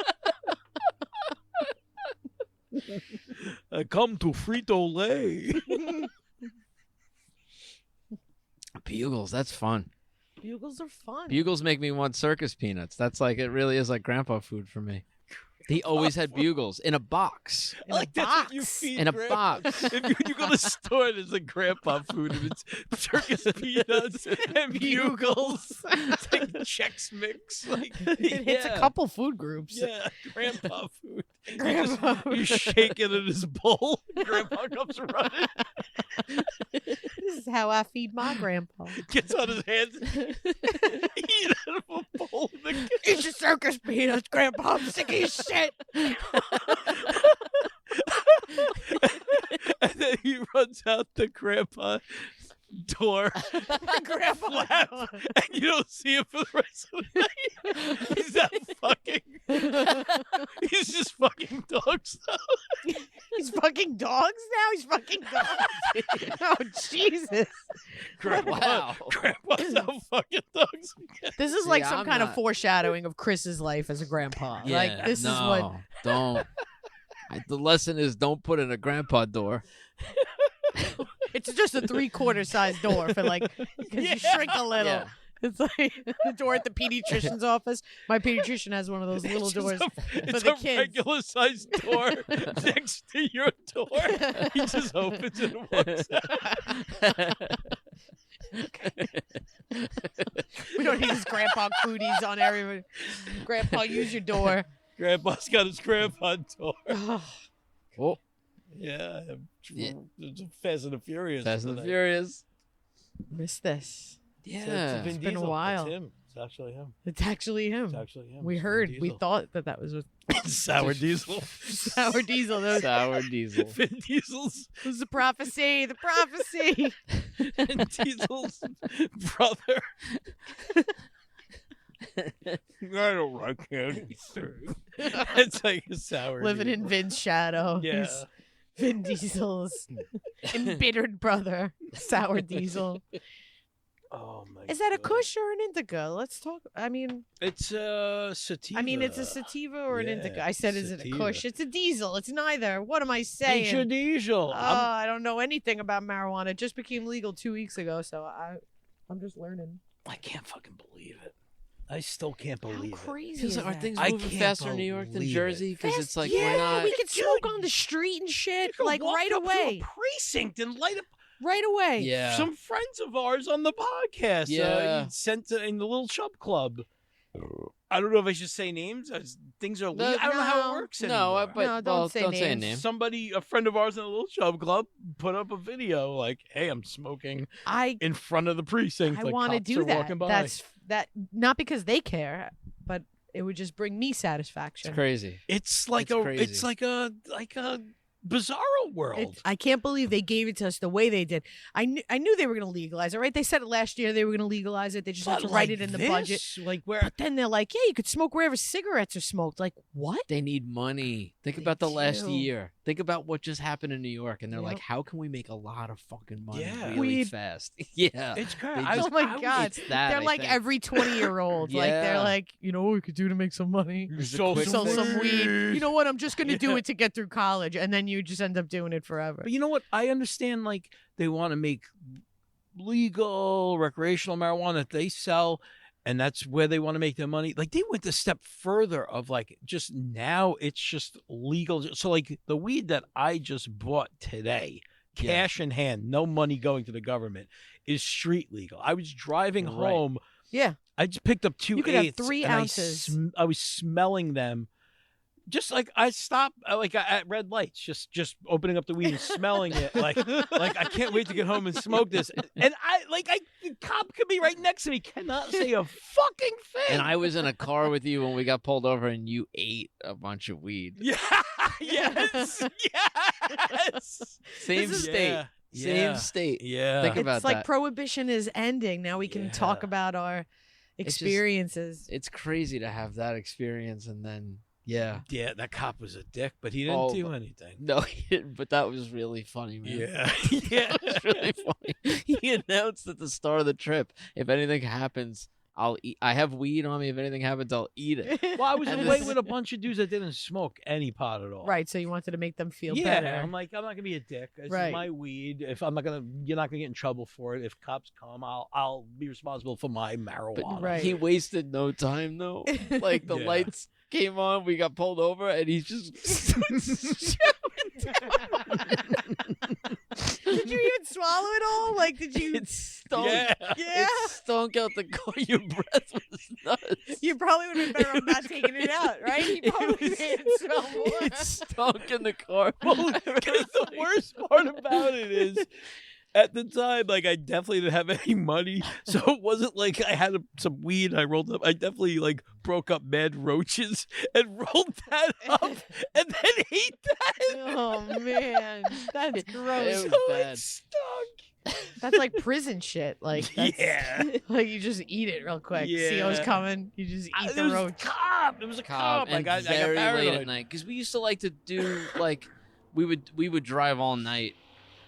[SPEAKER 3] I come to Frito Lay.
[SPEAKER 1] Bugles, that's fun.
[SPEAKER 2] Bugles are fun.
[SPEAKER 1] Bugles make me want circus peanuts. That's like it really is like grandpa food for me. He always had bugles in a box.
[SPEAKER 2] In
[SPEAKER 3] Like
[SPEAKER 2] a
[SPEAKER 3] that's what you
[SPEAKER 2] box.
[SPEAKER 3] feed
[SPEAKER 1] In a
[SPEAKER 3] grandpa.
[SPEAKER 1] box.
[SPEAKER 3] If you go to the store, there's a grandpa food, and it's circus peanuts and bugles. It's like Chex Mix. Like,
[SPEAKER 2] It hits a
[SPEAKER 3] yeah.
[SPEAKER 2] couple food groups.
[SPEAKER 3] Yeah, grandpa food.
[SPEAKER 2] Grandpa
[SPEAKER 3] You shake it in his bowl. Grandpa comes running,
[SPEAKER 2] This is how I feed my grandpa.
[SPEAKER 3] gets on his hands, eat out of a bowl. In the
[SPEAKER 2] Eat your circus peanuts, Grandpa. I'm sick of your shit.
[SPEAKER 3] and then he runs out the grandpa door,
[SPEAKER 2] Grandpa.
[SPEAKER 3] flap, and you don't see him for the rest of the night. He's not fucking. He's just fucking dogs.
[SPEAKER 2] He's fucking dogs now? He's fucking dogs? Oh, Jesus.
[SPEAKER 1] Wow.
[SPEAKER 3] Grandpa's not fucking dogs.
[SPEAKER 2] This is
[SPEAKER 1] See,
[SPEAKER 2] like some
[SPEAKER 1] I'm
[SPEAKER 2] kind of
[SPEAKER 1] not-
[SPEAKER 2] foreshadowing of Chris's life as a grandpa. Like, this is what...
[SPEAKER 1] no, don't. The lesson is don't put in a grandpa door.
[SPEAKER 2] It's just a 3/4 size door for like, because you shrink a little.
[SPEAKER 1] Yeah.
[SPEAKER 2] It's like the door at the pediatrician's office. My pediatrician has one of those little
[SPEAKER 3] It's
[SPEAKER 2] doors.
[SPEAKER 3] just it's
[SPEAKER 2] the
[SPEAKER 3] a
[SPEAKER 2] kids.
[SPEAKER 3] regular sized door next to your door. He just opens it and walks out.
[SPEAKER 2] We don't need his grandpa cooties on everyone. Grandpa, use your door.
[SPEAKER 3] Grandpa's got his grandpa door.
[SPEAKER 1] Oh,
[SPEAKER 3] Yeah,
[SPEAKER 1] Yeah.
[SPEAKER 3] it's Fast and the Furious.
[SPEAKER 1] Fast and the
[SPEAKER 3] tonight.
[SPEAKER 1] Furious.
[SPEAKER 2] Miss this.
[SPEAKER 1] Yeah.
[SPEAKER 3] Vin
[SPEAKER 2] been a
[SPEAKER 3] Diesel.
[SPEAKER 2] while.
[SPEAKER 3] It's him. It's actually him.
[SPEAKER 2] It's actually him.
[SPEAKER 3] It's actually him.
[SPEAKER 2] We
[SPEAKER 3] It's Vin
[SPEAKER 2] heard. We
[SPEAKER 3] Diesel.
[SPEAKER 2] thought that was a
[SPEAKER 3] Sour Diesel.
[SPEAKER 2] sour diesel. That was,
[SPEAKER 1] Sour diesel.
[SPEAKER 3] Vin Diesel's
[SPEAKER 2] it was the prophecy. The prophecy.
[SPEAKER 3] Vin Diesel's brother. I don't like anything. It's like a sour.
[SPEAKER 2] Living in
[SPEAKER 3] Diesel.
[SPEAKER 2] Vin's shadow.
[SPEAKER 3] Yeah.
[SPEAKER 2] He's Vin Diesel's embittered brother, Sour Diesel.
[SPEAKER 3] Oh my.
[SPEAKER 2] Is that a
[SPEAKER 3] God.
[SPEAKER 2] Kush or an Indica? Let's talk. I mean,
[SPEAKER 3] It's a sativa.
[SPEAKER 2] it's a sativa or an
[SPEAKER 3] Yeah,
[SPEAKER 2] Indica. I said, is it a
[SPEAKER 3] sativa.
[SPEAKER 2] Kush? It's a diesel. It's neither. What am I
[SPEAKER 3] It's a
[SPEAKER 2] saying?
[SPEAKER 3] diesel.
[SPEAKER 2] I don't know anything about marijuana. It just became legal 2 weeks ago, so I'm just learning.
[SPEAKER 3] I can't fucking believe it. I still can't
[SPEAKER 2] How
[SPEAKER 3] believe it.
[SPEAKER 2] crazy
[SPEAKER 1] Feels
[SPEAKER 2] is
[SPEAKER 1] like, are
[SPEAKER 2] that?
[SPEAKER 1] things
[SPEAKER 3] I
[SPEAKER 1] moving
[SPEAKER 3] can't
[SPEAKER 1] faster in New York than
[SPEAKER 3] believe it.
[SPEAKER 1] Jersey? Because
[SPEAKER 2] Fast-
[SPEAKER 1] it's like
[SPEAKER 2] yeah,
[SPEAKER 1] we're not.
[SPEAKER 2] we could smoke on the street and shit,
[SPEAKER 3] You can
[SPEAKER 2] like
[SPEAKER 3] walk
[SPEAKER 2] right
[SPEAKER 3] up to a
[SPEAKER 2] away,
[SPEAKER 3] precinct and light up.
[SPEAKER 2] right away.
[SPEAKER 1] Yeah.
[SPEAKER 3] Some friends of ours on the podcast.
[SPEAKER 1] Yeah.
[SPEAKER 3] Sent to, in the little Chub Club. I don't know if I should say names. Things are. I don't know how it works
[SPEAKER 1] No,
[SPEAKER 3] anymore.
[SPEAKER 1] but
[SPEAKER 2] No, don't
[SPEAKER 1] well,
[SPEAKER 2] say
[SPEAKER 1] don't say a
[SPEAKER 2] names.
[SPEAKER 1] name.
[SPEAKER 3] Somebody, a friend of ours in the little Chub Club, put up a video like, "Hey, I'm smoking
[SPEAKER 2] I
[SPEAKER 3] in front of the precinct. Like,
[SPEAKER 2] want to
[SPEAKER 3] cops
[SPEAKER 2] do
[SPEAKER 3] are
[SPEAKER 2] that.
[SPEAKER 3] Walking by.
[SPEAKER 2] That's that. Not because they care, but it would just bring me satisfaction.
[SPEAKER 1] It's crazy.
[SPEAKER 3] It's like
[SPEAKER 1] It's crazy.
[SPEAKER 3] It's like a bizarro world.
[SPEAKER 2] I can't believe they gave it to us the way they did. I knew they were going to legalize it, right? They said it last year they were going to legalize it. They just had to
[SPEAKER 3] But
[SPEAKER 2] write
[SPEAKER 3] like
[SPEAKER 2] it in the
[SPEAKER 3] this,
[SPEAKER 2] budget.
[SPEAKER 3] Like where
[SPEAKER 2] But then they're like, yeah, you could smoke wherever cigarettes are smoked. Like, what?
[SPEAKER 1] They need money. Think
[SPEAKER 2] They
[SPEAKER 1] about the last
[SPEAKER 2] do.
[SPEAKER 1] year. Think about what just happened in New York, and they're like,
[SPEAKER 2] Yep.
[SPEAKER 1] "How can we make a lot of fucking money
[SPEAKER 3] Yeah.
[SPEAKER 1] really
[SPEAKER 2] Weed.
[SPEAKER 1] fast?" Yeah,
[SPEAKER 3] It's
[SPEAKER 1] They
[SPEAKER 3] crazy.
[SPEAKER 1] just-
[SPEAKER 2] Oh my God.
[SPEAKER 1] It's that,
[SPEAKER 2] They're
[SPEAKER 1] I
[SPEAKER 2] like
[SPEAKER 1] think.
[SPEAKER 2] every 20-year-old. Like they're
[SPEAKER 1] Yeah.
[SPEAKER 2] like, you know what we could do to make some money?
[SPEAKER 1] There's a
[SPEAKER 3] Sell
[SPEAKER 1] quick
[SPEAKER 2] Sell
[SPEAKER 1] fix.
[SPEAKER 2] some weed. You know what? I'm just gonna do
[SPEAKER 3] Yeah.
[SPEAKER 2] it to get through college, and then you just end up doing it forever.
[SPEAKER 3] But you know what? I understand. Like they want to make legal recreational marijuana that they sell, and that's where they want to make their money. Like they went a step further of like just now it's just legal. So like the weed that I just bought today,
[SPEAKER 1] Yeah.
[SPEAKER 3] cash in hand, no money going to the government, is street legal. I was driving
[SPEAKER 1] Right.
[SPEAKER 3] home.
[SPEAKER 2] Yeah.
[SPEAKER 3] I just picked up 2
[SPEAKER 2] You could have
[SPEAKER 3] eighths,
[SPEAKER 2] 3
[SPEAKER 3] and
[SPEAKER 2] ounces.
[SPEAKER 3] I was smelling them. Just like I stopped, like at red lights, just opening up the weed and smelling it, like I can't wait to get home and smoke this. And the cop could be right next to me, cannot say a fucking thing.
[SPEAKER 1] And I was in a car with you when we got pulled over, and you ate a bunch of weed.
[SPEAKER 3] yeah, yes, yes,
[SPEAKER 1] Same
[SPEAKER 2] This is-
[SPEAKER 1] state,
[SPEAKER 3] Yeah,
[SPEAKER 1] same
[SPEAKER 3] yeah.
[SPEAKER 1] state.
[SPEAKER 3] yeah.
[SPEAKER 1] Think
[SPEAKER 2] It's
[SPEAKER 1] about
[SPEAKER 2] like
[SPEAKER 1] that.
[SPEAKER 2] prohibition is ending. Now we can talk
[SPEAKER 3] Yeah.
[SPEAKER 2] about our
[SPEAKER 1] It's just-
[SPEAKER 2] experiences.
[SPEAKER 1] It's crazy to have that experience, and then yeah.
[SPEAKER 3] Yeah, that cop was a dick, but he didn't
[SPEAKER 1] Oh,
[SPEAKER 3] do anything.
[SPEAKER 1] No, he didn't, but that was really funny, man.
[SPEAKER 3] Yeah, yeah.
[SPEAKER 1] That was really funny. He announced at the start of the trip, if anything happens, I'll eat. I have weed on me. If anything happens, I'll eat it.
[SPEAKER 3] Well, I was
[SPEAKER 1] And
[SPEAKER 3] away
[SPEAKER 1] this-
[SPEAKER 3] with a bunch of dudes that didn't smoke any pot at all.
[SPEAKER 2] Right, so you wanted to make them feel
[SPEAKER 3] Yeah,
[SPEAKER 2] better.
[SPEAKER 3] I'm like, I'm not gonna be a dick. This
[SPEAKER 2] Right.
[SPEAKER 3] is my weed. If I'm not gonna, you're not gonna get in trouble for it. If cops come, I'll be responsible for my marijuana.
[SPEAKER 2] Right.
[SPEAKER 1] He wasted no time though. Like the
[SPEAKER 3] Yeah.
[SPEAKER 1] lights came on, we got pulled over, and he's just
[SPEAKER 2] Did you even swallow it all? Like, did you?
[SPEAKER 1] it stunk.
[SPEAKER 3] Yeah.
[SPEAKER 2] Yeah.
[SPEAKER 1] It stunk out the car. Your breath was nuts.
[SPEAKER 2] You probably would have been better off not taking it out, right? You
[SPEAKER 1] It
[SPEAKER 2] probably
[SPEAKER 1] was-
[SPEAKER 2] made it smell more.
[SPEAKER 1] It stunk in the car.
[SPEAKER 3] Well, 'cause the worst part about it is, at the time, like I definitely didn't have any money, so it wasn't like I had some weed. I rolled up. I definitely like broke up mad roaches and rolled that up, and then ate that.
[SPEAKER 2] Oh man, that's
[SPEAKER 1] It
[SPEAKER 2] gross.
[SPEAKER 1] was
[SPEAKER 3] So
[SPEAKER 1] bad.
[SPEAKER 3] it stunk.
[SPEAKER 2] That's like prison shit. Like, that's,
[SPEAKER 3] Yeah.
[SPEAKER 2] like you just eat it real quick. CO's
[SPEAKER 3] Yeah.
[SPEAKER 2] coming. You just eat
[SPEAKER 3] It
[SPEAKER 2] the
[SPEAKER 3] was a
[SPEAKER 2] roach.
[SPEAKER 3] cop. It was a cop.
[SPEAKER 1] And
[SPEAKER 3] Like I got
[SPEAKER 1] very late
[SPEAKER 3] paranoid.
[SPEAKER 1] at night because we used to like to do like we would drive all night.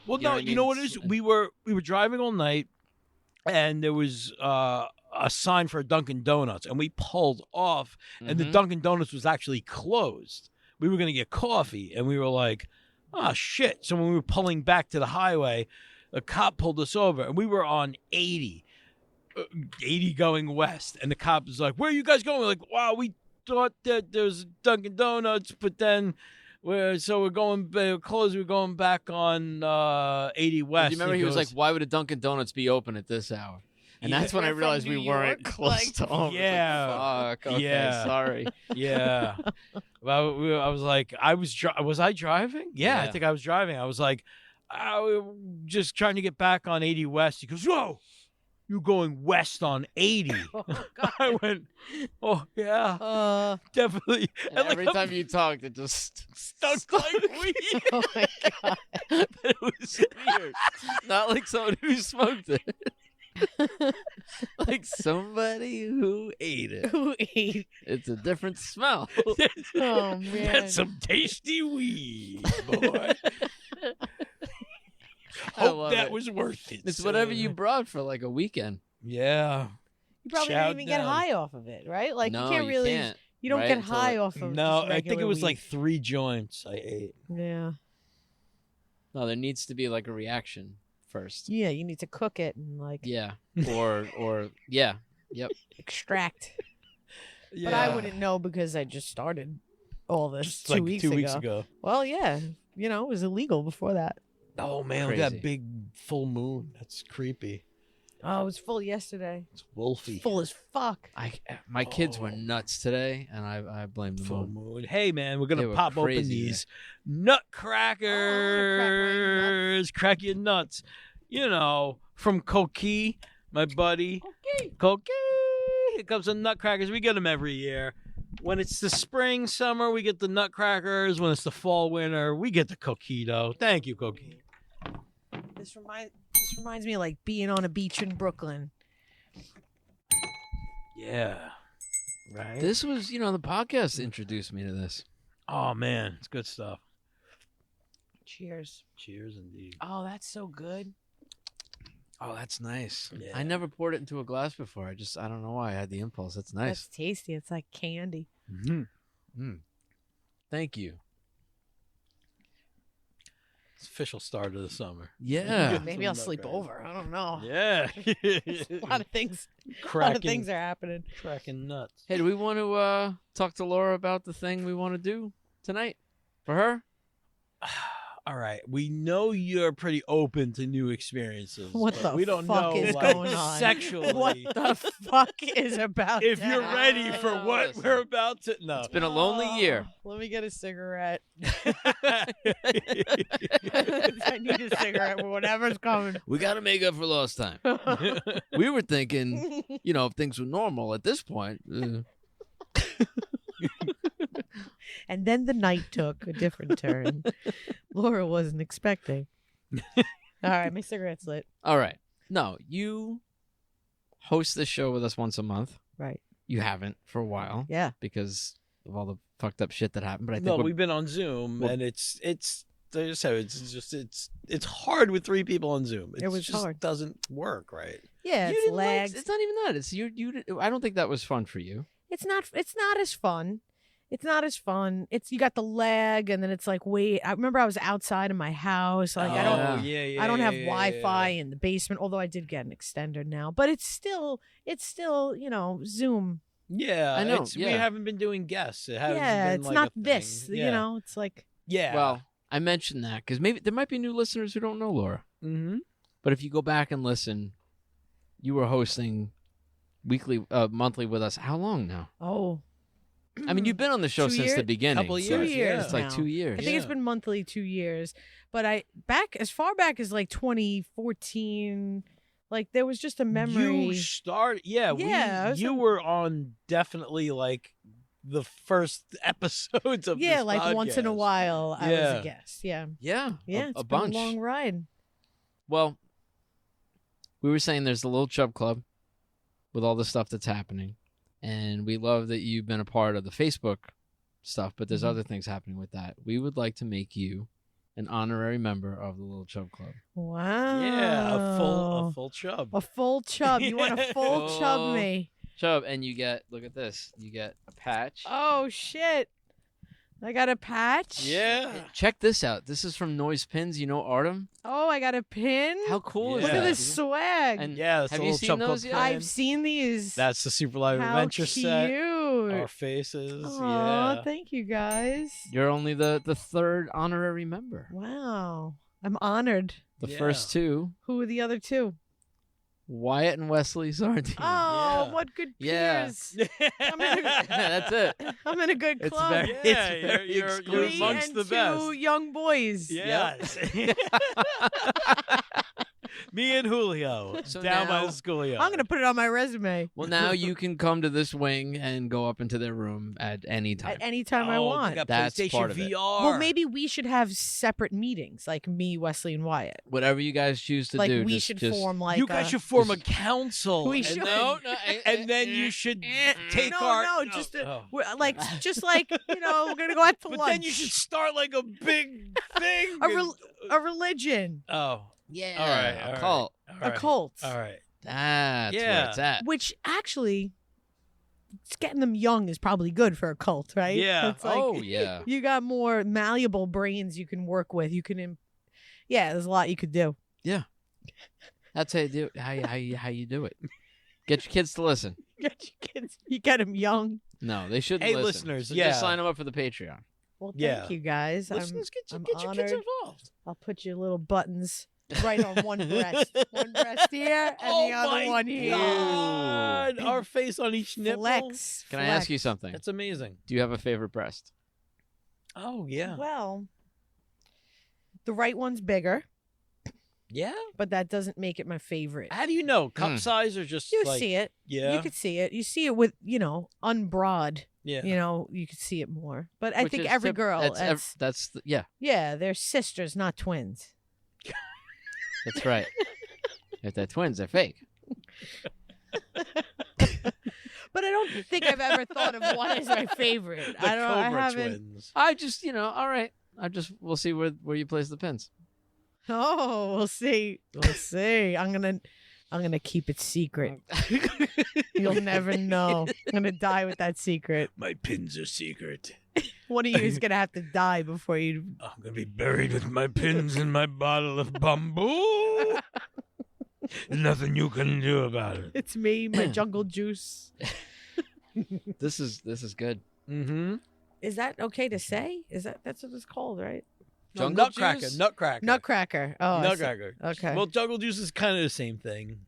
[SPEAKER 3] Well,
[SPEAKER 1] You know
[SPEAKER 3] no,
[SPEAKER 1] what I
[SPEAKER 3] you know
[SPEAKER 1] mean?
[SPEAKER 3] what it is? We were driving all night, and there was a sign for a Dunkin' Donuts, and we pulled off, and the
[SPEAKER 1] Mhm.
[SPEAKER 3] Dunkin' Donuts was actually closed. We were gonna get coffee, and we were like, "Oh shit!" So when we were pulling back to the highway, a cop pulled us over, and we were on 80 going west, and the cop was like, "Where are you guys going?" We're like, "Wow, we thought that there was Dunkin' Donuts, but then." We're going closed. We're going back on 80 West.
[SPEAKER 1] Do you remember he was like,
[SPEAKER 3] goes,
[SPEAKER 1] "Why would a Dunkin' Donuts be open at this hour?" And
[SPEAKER 3] Yeah.
[SPEAKER 1] that's when I
[SPEAKER 2] They're from
[SPEAKER 1] realized we
[SPEAKER 2] New
[SPEAKER 1] weren't
[SPEAKER 2] York,
[SPEAKER 1] close
[SPEAKER 2] like-
[SPEAKER 1] to home. It's like,
[SPEAKER 3] Yeah.
[SPEAKER 1] fuck. Okay.
[SPEAKER 3] Yeah.
[SPEAKER 1] Sorry.
[SPEAKER 3] Yeah. Well, I was like, was I driving? Yeah, I
[SPEAKER 1] Yeah.
[SPEAKER 3] think I was driving. I was like, I was just trying to get back on 80 West. He goes, "Whoa, you going west on 80?"
[SPEAKER 2] Oh, God.
[SPEAKER 3] I went, "Oh yeah, definitely."
[SPEAKER 1] And
[SPEAKER 3] And, like,
[SPEAKER 1] every
[SPEAKER 3] I'm
[SPEAKER 1] time you talked, it just
[SPEAKER 3] stuck like weed.
[SPEAKER 2] Oh my god.
[SPEAKER 1] but it was weird. Not like someone who smoked it. Like somebody who ate it.
[SPEAKER 2] Who ate?
[SPEAKER 1] It's a different smell.
[SPEAKER 2] Oh man.
[SPEAKER 3] That's some tasty weed, boy.
[SPEAKER 1] I
[SPEAKER 3] Hope
[SPEAKER 1] love
[SPEAKER 3] that
[SPEAKER 1] it.
[SPEAKER 3] was worth it.
[SPEAKER 1] It's whatever
[SPEAKER 3] son.
[SPEAKER 1] you brought for like a weekend.
[SPEAKER 3] Yeah.
[SPEAKER 2] You probably
[SPEAKER 3] Chow
[SPEAKER 2] didn't even get
[SPEAKER 3] down.
[SPEAKER 2] high off of it, right? Like
[SPEAKER 1] no,
[SPEAKER 2] you can't really.
[SPEAKER 1] can't.
[SPEAKER 2] You don't
[SPEAKER 1] right?
[SPEAKER 2] get
[SPEAKER 1] Until
[SPEAKER 2] high
[SPEAKER 1] it-
[SPEAKER 2] off of.
[SPEAKER 3] No,
[SPEAKER 2] just
[SPEAKER 3] I think it
[SPEAKER 2] regular
[SPEAKER 3] was
[SPEAKER 2] weed.
[SPEAKER 3] like 3 joints I ate.
[SPEAKER 2] Yeah.
[SPEAKER 1] No, there needs to be like a reaction first.
[SPEAKER 2] Yeah, you need to cook it and like
[SPEAKER 1] Yeah. Or yeah. Yep.
[SPEAKER 2] extract. But I wouldn't know because I just started all this
[SPEAKER 3] Just
[SPEAKER 2] 2
[SPEAKER 3] like
[SPEAKER 2] weeks
[SPEAKER 3] 2
[SPEAKER 2] ago.
[SPEAKER 3] weeks ago.
[SPEAKER 2] Well, yeah, it was illegal before that.
[SPEAKER 3] Oh man, look at
[SPEAKER 1] Crazy.
[SPEAKER 3] that big full moon. That's creepy.
[SPEAKER 2] Oh, it was full yesterday.
[SPEAKER 3] It's wolfy.
[SPEAKER 2] Full as fuck.
[SPEAKER 1] My kids were
[SPEAKER 3] Oh.
[SPEAKER 1] nuts today, and I blame the
[SPEAKER 3] Full
[SPEAKER 1] moon.
[SPEAKER 3] moon. Hey man, we're
[SPEAKER 1] They
[SPEAKER 3] gonna
[SPEAKER 1] were
[SPEAKER 3] pop open
[SPEAKER 1] crazy
[SPEAKER 3] these
[SPEAKER 2] Oh,
[SPEAKER 3] nutcrackers. Crack your nuts. You know, from Koki, my buddy. Koki. Here comes the nutcrackers. We get them every year. When it's the spring, summer, we get the nutcrackers. When it's the fall, winter, we get the coquito. Thank you, Koki.
[SPEAKER 2] This reminds me of like being on a beach in Brooklyn.
[SPEAKER 3] Yeah. Right.
[SPEAKER 1] This was, the podcast introduced me to this.
[SPEAKER 3] Oh man, it's good stuff.
[SPEAKER 2] Cheers.
[SPEAKER 3] Cheers, indeed.
[SPEAKER 2] Oh, that's so good.
[SPEAKER 1] Oh, that's nice.
[SPEAKER 3] Yeah.
[SPEAKER 1] I never poured it into a glass before. I don't know why I had the impulse. That's nice.
[SPEAKER 2] That's tasty. It's like candy.
[SPEAKER 1] Thank you.
[SPEAKER 3] It's official start of the summer.
[SPEAKER 1] Yeah.
[SPEAKER 2] Maybe I'll sleep over. I don't know.
[SPEAKER 3] Yeah.
[SPEAKER 2] A lot of things. A lot of things are happening.
[SPEAKER 3] cracking nuts.
[SPEAKER 1] Hey, do we want to talk to Laura about the thing we want to do tonight for her?
[SPEAKER 3] All right. We know you're pretty open to new experiences.
[SPEAKER 2] What
[SPEAKER 3] but
[SPEAKER 2] the
[SPEAKER 3] we don't
[SPEAKER 2] fuck
[SPEAKER 3] know,
[SPEAKER 2] is
[SPEAKER 3] like,
[SPEAKER 2] going on?
[SPEAKER 3] sexually.
[SPEAKER 2] What the fuck is about
[SPEAKER 3] if
[SPEAKER 2] to
[SPEAKER 3] you're
[SPEAKER 2] happen?
[SPEAKER 3] ready for what
[SPEAKER 1] Listen.
[SPEAKER 3] we're about to no.
[SPEAKER 1] It's been a lonely year.
[SPEAKER 2] Let me get a cigarette. I need a cigarette for whatever's coming.
[SPEAKER 1] We got to make up for lost time. We were thinking, if things were normal at this point.
[SPEAKER 2] And then the night took a different turn. Laura wasn't expecting. All right, my cigarette's lit.
[SPEAKER 1] All right. No, you host this show with us once a month.
[SPEAKER 2] Right.
[SPEAKER 1] You haven't for a while
[SPEAKER 2] Yeah.
[SPEAKER 1] because of all the fucked up shit that happened. But I think
[SPEAKER 3] No,
[SPEAKER 1] we're-
[SPEAKER 3] we've been on Zoom,
[SPEAKER 1] Well-
[SPEAKER 3] and it's I just said it's hard with 3 people on Zoom.
[SPEAKER 2] It was
[SPEAKER 3] just
[SPEAKER 2] hard.
[SPEAKER 3] doesn't work right.
[SPEAKER 2] Yeah,
[SPEAKER 1] you
[SPEAKER 2] it's
[SPEAKER 1] didn't like-
[SPEAKER 2] lags.
[SPEAKER 1] it's not even that. It's you. I don't think that was fun for you.
[SPEAKER 2] It's not as fun. It's not as fun. You got the lag, and then it's like, wait. I remember I was outside of my house. Like I don't
[SPEAKER 1] Yeah.
[SPEAKER 2] I don't have Wi-Fi in the basement, although I did get an extender now. But it's still Zoom.
[SPEAKER 3] Yeah,
[SPEAKER 1] I know,
[SPEAKER 3] We
[SPEAKER 1] yeah.
[SPEAKER 3] haven't been doing guests. It hasn't
[SPEAKER 2] Yeah,
[SPEAKER 3] been
[SPEAKER 2] it's
[SPEAKER 3] like
[SPEAKER 2] not
[SPEAKER 3] a
[SPEAKER 2] this.
[SPEAKER 3] thing.
[SPEAKER 2] It's like
[SPEAKER 3] Yeah.
[SPEAKER 1] Well, I mentioned that because maybe there might be new listeners who don't know Laura.
[SPEAKER 3] Mm-hmm.
[SPEAKER 1] But if you go back and listen, you were hosting monthly with us. How long now?
[SPEAKER 2] oh.
[SPEAKER 1] I mean, you've been on the show
[SPEAKER 2] 2
[SPEAKER 1] since
[SPEAKER 2] years?
[SPEAKER 1] the beginning.
[SPEAKER 3] Couple of
[SPEAKER 1] so
[SPEAKER 3] years,
[SPEAKER 2] Two years
[SPEAKER 3] yeah.
[SPEAKER 1] It's like
[SPEAKER 2] now.
[SPEAKER 1] 2 years.
[SPEAKER 2] I think it's
[SPEAKER 3] Yeah.
[SPEAKER 2] been monthly 2 years, but as far back as like 2014, like there was just a memory.
[SPEAKER 3] You started, yeah.
[SPEAKER 2] Yeah, I was
[SPEAKER 3] you
[SPEAKER 2] on-
[SPEAKER 3] were on definitely like the first episodes of
[SPEAKER 2] yeah,
[SPEAKER 3] this
[SPEAKER 2] like once in a
[SPEAKER 3] podcast.
[SPEAKER 2] while I was
[SPEAKER 3] Yeah.
[SPEAKER 2] a guest. Yeah,
[SPEAKER 1] Yeah,
[SPEAKER 2] yeah,
[SPEAKER 1] a
[SPEAKER 2] it's
[SPEAKER 1] bunch.
[SPEAKER 2] been a long ride.
[SPEAKER 1] Well, we were saying there's the Little Chub Club with all the stuff that's happening, and we love that you've been a part of the Facebook stuff. But there's
[SPEAKER 2] Mhm.
[SPEAKER 1] other things happening with that. We would like to make you an honorary member of the Little Chub Club.
[SPEAKER 2] Wow.
[SPEAKER 3] Yeah, a full chub.
[SPEAKER 2] A full chub. You want a full
[SPEAKER 1] Oh.
[SPEAKER 2] chub me?
[SPEAKER 1] Chub, and you get look at this. You get a patch.
[SPEAKER 2] Oh shit! I got a patch.
[SPEAKER 3] Yeah.
[SPEAKER 1] Check this out. This is from Noise Pins. You know Artem?
[SPEAKER 2] Oh, I got a pin.
[SPEAKER 1] How cool is
[SPEAKER 2] Look
[SPEAKER 1] that?
[SPEAKER 2] at this swag.
[SPEAKER 1] And
[SPEAKER 3] Yeah, that's
[SPEAKER 1] have
[SPEAKER 3] the
[SPEAKER 1] you
[SPEAKER 3] little
[SPEAKER 1] seen
[SPEAKER 3] Chub Club
[SPEAKER 1] those yet?
[SPEAKER 3] pin.
[SPEAKER 2] I've seen these.
[SPEAKER 3] That's the Super Live
[SPEAKER 2] How
[SPEAKER 3] Adventure
[SPEAKER 2] cute.
[SPEAKER 3] set. Our faces.
[SPEAKER 2] Aw,
[SPEAKER 3] Yeah.
[SPEAKER 2] thank you guys.
[SPEAKER 1] You're only the third honorary member.
[SPEAKER 2] Wow, I'm honored.
[SPEAKER 1] The
[SPEAKER 3] Yeah.
[SPEAKER 1] first two,
[SPEAKER 2] Who are the other two?
[SPEAKER 1] Wyatt and Wesley Sardine.
[SPEAKER 2] Oh,
[SPEAKER 3] Yeah.
[SPEAKER 2] what good
[SPEAKER 1] Yeah.
[SPEAKER 2] peers. I'm in a,
[SPEAKER 1] That's it.
[SPEAKER 2] I'm in a good
[SPEAKER 1] It's
[SPEAKER 2] club.
[SPEAKER 1] very-
[SPEAKER 3] Yeah,
[SPEAKER 1] It's very
[SPEAKER 3] you're
[SPEAKER 1] exclusive.
[SPEAKER 2] Me
[SPEAKER 3] amongst
[SPEAKER 2] and
[SPEAKER 3] the
[SPEAKER 2] two
[SPEAKER 3] best.
[SPEAKER 2] young boys.
[SPEAKER 3] Yes. Me and Julio.
[SPEAKER 1] So
[SPEAKER 3] down by
[SPEAKER 1] now-
[SPEAKER 3] the schoolyard.
[SPEAKER 2] I'm gonna put it on my resume
[SPEAKER 1] Well, now you can come to this wing and go up into their room at any time.
[SPEAKER 2] at any time I
[SPEAKER 3] Oh,
[SPEAKER 2] want.
[SPEAKER 3] they got
[SPEAKER 1] That's
[SPEAKER 3] PlayStation
[SPEAKER 1] part of it.
[SPEAKER 3] VR.
[SPEAKER 2] Well, maybe we should have separate meetings, like me, Wesley, and Wyatt.
[SPEAKER 1] Whatever you guys choose to
[SPEAKER 2] Like
[SPEAKER 1] do.
[SPEAKER 2] we
[SPEAKER 1] just,
[SPEAKER 2] should
[SPEAKER 1] just,
[SPEAKER 2] form like
[SPEAKER 3] you guys
[SPEAKER 2] a-
[SPEAKER 3] should form a
[SPEAKER 1] just-
[SPEAKER 3] council.
[SPEAKER 2] We
[SPEAKER 3] and
[SPEAKER 2] should.
[SPEAKER 3] then-
[SPEAKER 1] No,
[SPEAKER 3] and then you should take
[SPEAKER 2] no,
[SPEAKER 3] our
[SPEAKER 2] no, just
[SPEAKER 3] oh.
[SPEAKER 2] we're, like just like we're gonna go out to
[SPEAKER 3] But
[SPEAKER 2] lunch.
[SPEAKER 3] then you should start like a big thing.
[SPEAKER 2] a religion,
[SPEAKER 3] oh,
[SPEAKER 1] Yeah.
[SPEAKER 3] All right, all
[SPEAKER 1] a
[SPEAKER 3] right.
[SPEAKER 1] cult.
[SPEAKER 3] all
[SPEAKER 2] a
[SPEAKER 3] right.
[SPEAKER 2] cult,
[SPEAKER 3] All right.
[SPEAKER 1] That's where
[SPEAKER 3] Yeah.
[SPEAKER 1] it's at.
[SPEAKER 2] which actually, it's getting them young is probably good for a cult, right?
[SPEAKER 3] Yeah.
[SPEAKER 2] It's like,
[SPEAKER 1] Oh, yeah.
[SPEAKER 2] you got more malleable brains you can work with. You can, there's a lot you could do.
[SPEAKER 1] That's how you do it. How you do it. Get your kids to listen.
[SPEAKER 2] You get them young.
[SPEAKER 1] No, they shouldn't
[SPEAKER 3] Hey,
[SPEAKER 1] listen.
[SPEAKER 3] listeners,
[SPEAKER 1] So
[SPEAKER 3] yeah.
[SPEAKER 1] just sign them up for the Patreon.
[SPEAKER 2] Well, thank
[SPEAKER 3] Yeah.
[SPEAKER 2] you guys.
[SPEAKER 3] Listeners,
[SPEAKER 2] I'm
[SPEAKER 3] get your kids
[SPEAKER 2] honored.
[SPEAKER 3] involved.
[SPEAKER 2] I'll put your little buttons right on one breast. One breast here and
[SPEAKER 3] Oh
[SPEAKER 2] the other
[SPEAKER 3] my
[SPEAKER 2] one here.
[SPEAKER 3] God. Our face on each nipple.
[SPEAKER 2] Flex.
[SPEAKER 1] Can I ask you something?
[SPEAKER 3] That's amazing.
[SPEAKER 1] Do you have a favorite breast?
[SPEAKER 3] Oh yeah.
[SPEAKER 2] Well, the right one's bigger,
[SPEAKER 3] Yeah.
[SPEAKER 2] but that doesn't make it my favorite.
[SPEAKER 3] How do you know? Cup
[SPEAKER 1] Hmm.
[SPEAKER 3] size or just
[SPEAKER 2] You
[SPEAKER 3] like
[SPEAKER 2] see it.
[SPEAKER 3] yeah.
[SPEAKER 2] You could see it. You see it with, unbroad.
[SPEAKER 3] yeah.
[SPEAKER 2] You could see it more. But I
[SPEAKER 1] Which
[SPEAKER 2] think
[SPEAKER 1] is
[SPEAKER 2] every
[SPEAKER 1] tip-
[SPEAKER 2] girl,
[SPEAKER 1] that's yeah,
[SPEAKER 2] yeah, they're sisters, not twins.
[SPEAKER 1] that's right. If they're twins, they're fake.
[SPEAKER 2] But I don't think I've ever thought of one as my favorite.
[SPEAKER 3] The
[SPEAKER 2] I
[SPEAKER 3] Cobra
[SPEAKER 2] haven't.
[SPEAKER 3] twins.
[SPEAKER 1] I just, all right. we'll see where you place the pins.
[SPEAKER 2] Oh, we'll see. We'll see. I'm gonna keep it secret. You'll never know. I'm gonna die with that secret.
[SPEAKER 3] My pins are secret.
[SPEAKER 2] One of you is gonna have to die before you.
[SPEAKER 3] I'm gonna be buried with my pins in my bottle of bamboo. There's nothing you can do about it.
[SPEAKER 2] It's me, my jungle juice.
[SPEAKER 1] This is good.
[SPEAKER 3] Mm-hmm.
[SPEAKER 2] Is that okay to say? That's what it's called, right?
[SPEAKER 1] Jungle
[SPEAKER 3] Nutcracker.
[SPEAKER 1] juice?
[SPEAKER 3] Nutcracker.
[SPEAKER 2] Nutcracker. Oh, I see.
[SPEAKER 3] Nutcracker.
[SPEAKER 2] Okay.
[SPEAKER 3] Well, jungle juice is kind of the same thing.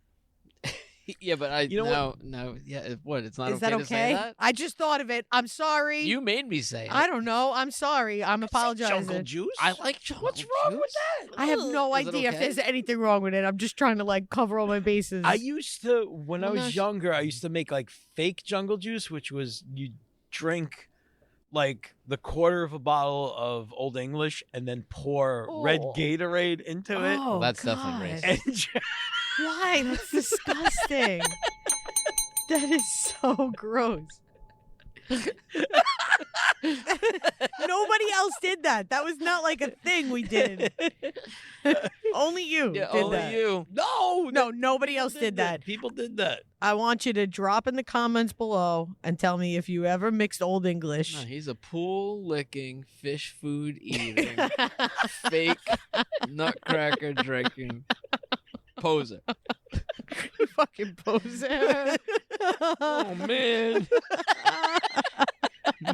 [SPEAKER 1] Yeah, but
[SPEAKER 3] You know
[SPEAKER 1] no. Yeah, what? It's not
[SPEAKER 2] Is
[SPEAKER 1] okay
[SPEAKER 2] that
[SPEAKER 1] to say
[SPEAKER 2] okay?
[SPEAKER 1] that.
[SPEAKER 2] I just thought of it. I'm sorry.
[SPEAKER 1] You made me say it.
[SPEAKER 2] I don't know. I'm sorry. I'm
[SPEAKER 3] Jungle
[SPEAKER 2] apologizing.
[SPEAKER 3] juice.
[SPEAKER 1] I like jungle
[SPEAKER 3] What's wrong with
[SPEAKER 1] juice.
[SPEAKER 3] that?
[SPEAKER 2] I have no
[SPEAKER 1] Is it
[SPEAKER 2] idea if
[SPEAKER 1] okay?
[SPEAKER 2] there's anything wrong with it. I'm just trying to like cover all my bases.
[SPEAKER 3] I used to, when I
[SPEAKER 1] Well,
[SPEAKER 3] was younger, I used to make like fake jungle juice, which was you drink like the quarter of a bottle of Old English and then pour red
[SPEAKER 2] Oh.
[SPEAKER 3] Gatorade into it.
[SPEAKER 2] Oh,
[SPEAKER 1] That's definitely
[SPEAKER 2] God.
[SPEAKER 1] racist.
[SPEAKER 3] And
[SPEAKER 2] Why? That's disgusting. That is so gross. Nobody else did that. That was not like a thing we did. Only you
[SPEAKER 1] Yeah,
[SPEAKER 2] did
[SPEAKER 1] only
[SPEAKER 2] that.
[SPEAKER 1] you.
[SPEAKER 2] No, nobody
[SPEAKER 3] people
[SPEAKER 2] else did that.
[SPEAKER 3] People did that.
[SPEAKER 2] I want you to drop in the comments below and tell me if you ever mixed Old English.
[SPEAKER 1] No, he's a pool licking, fish food eating, fake nutcracker drinking poser.
[SPEAKER 2] Fucking poser.
[SPEAKER 3] Oh man,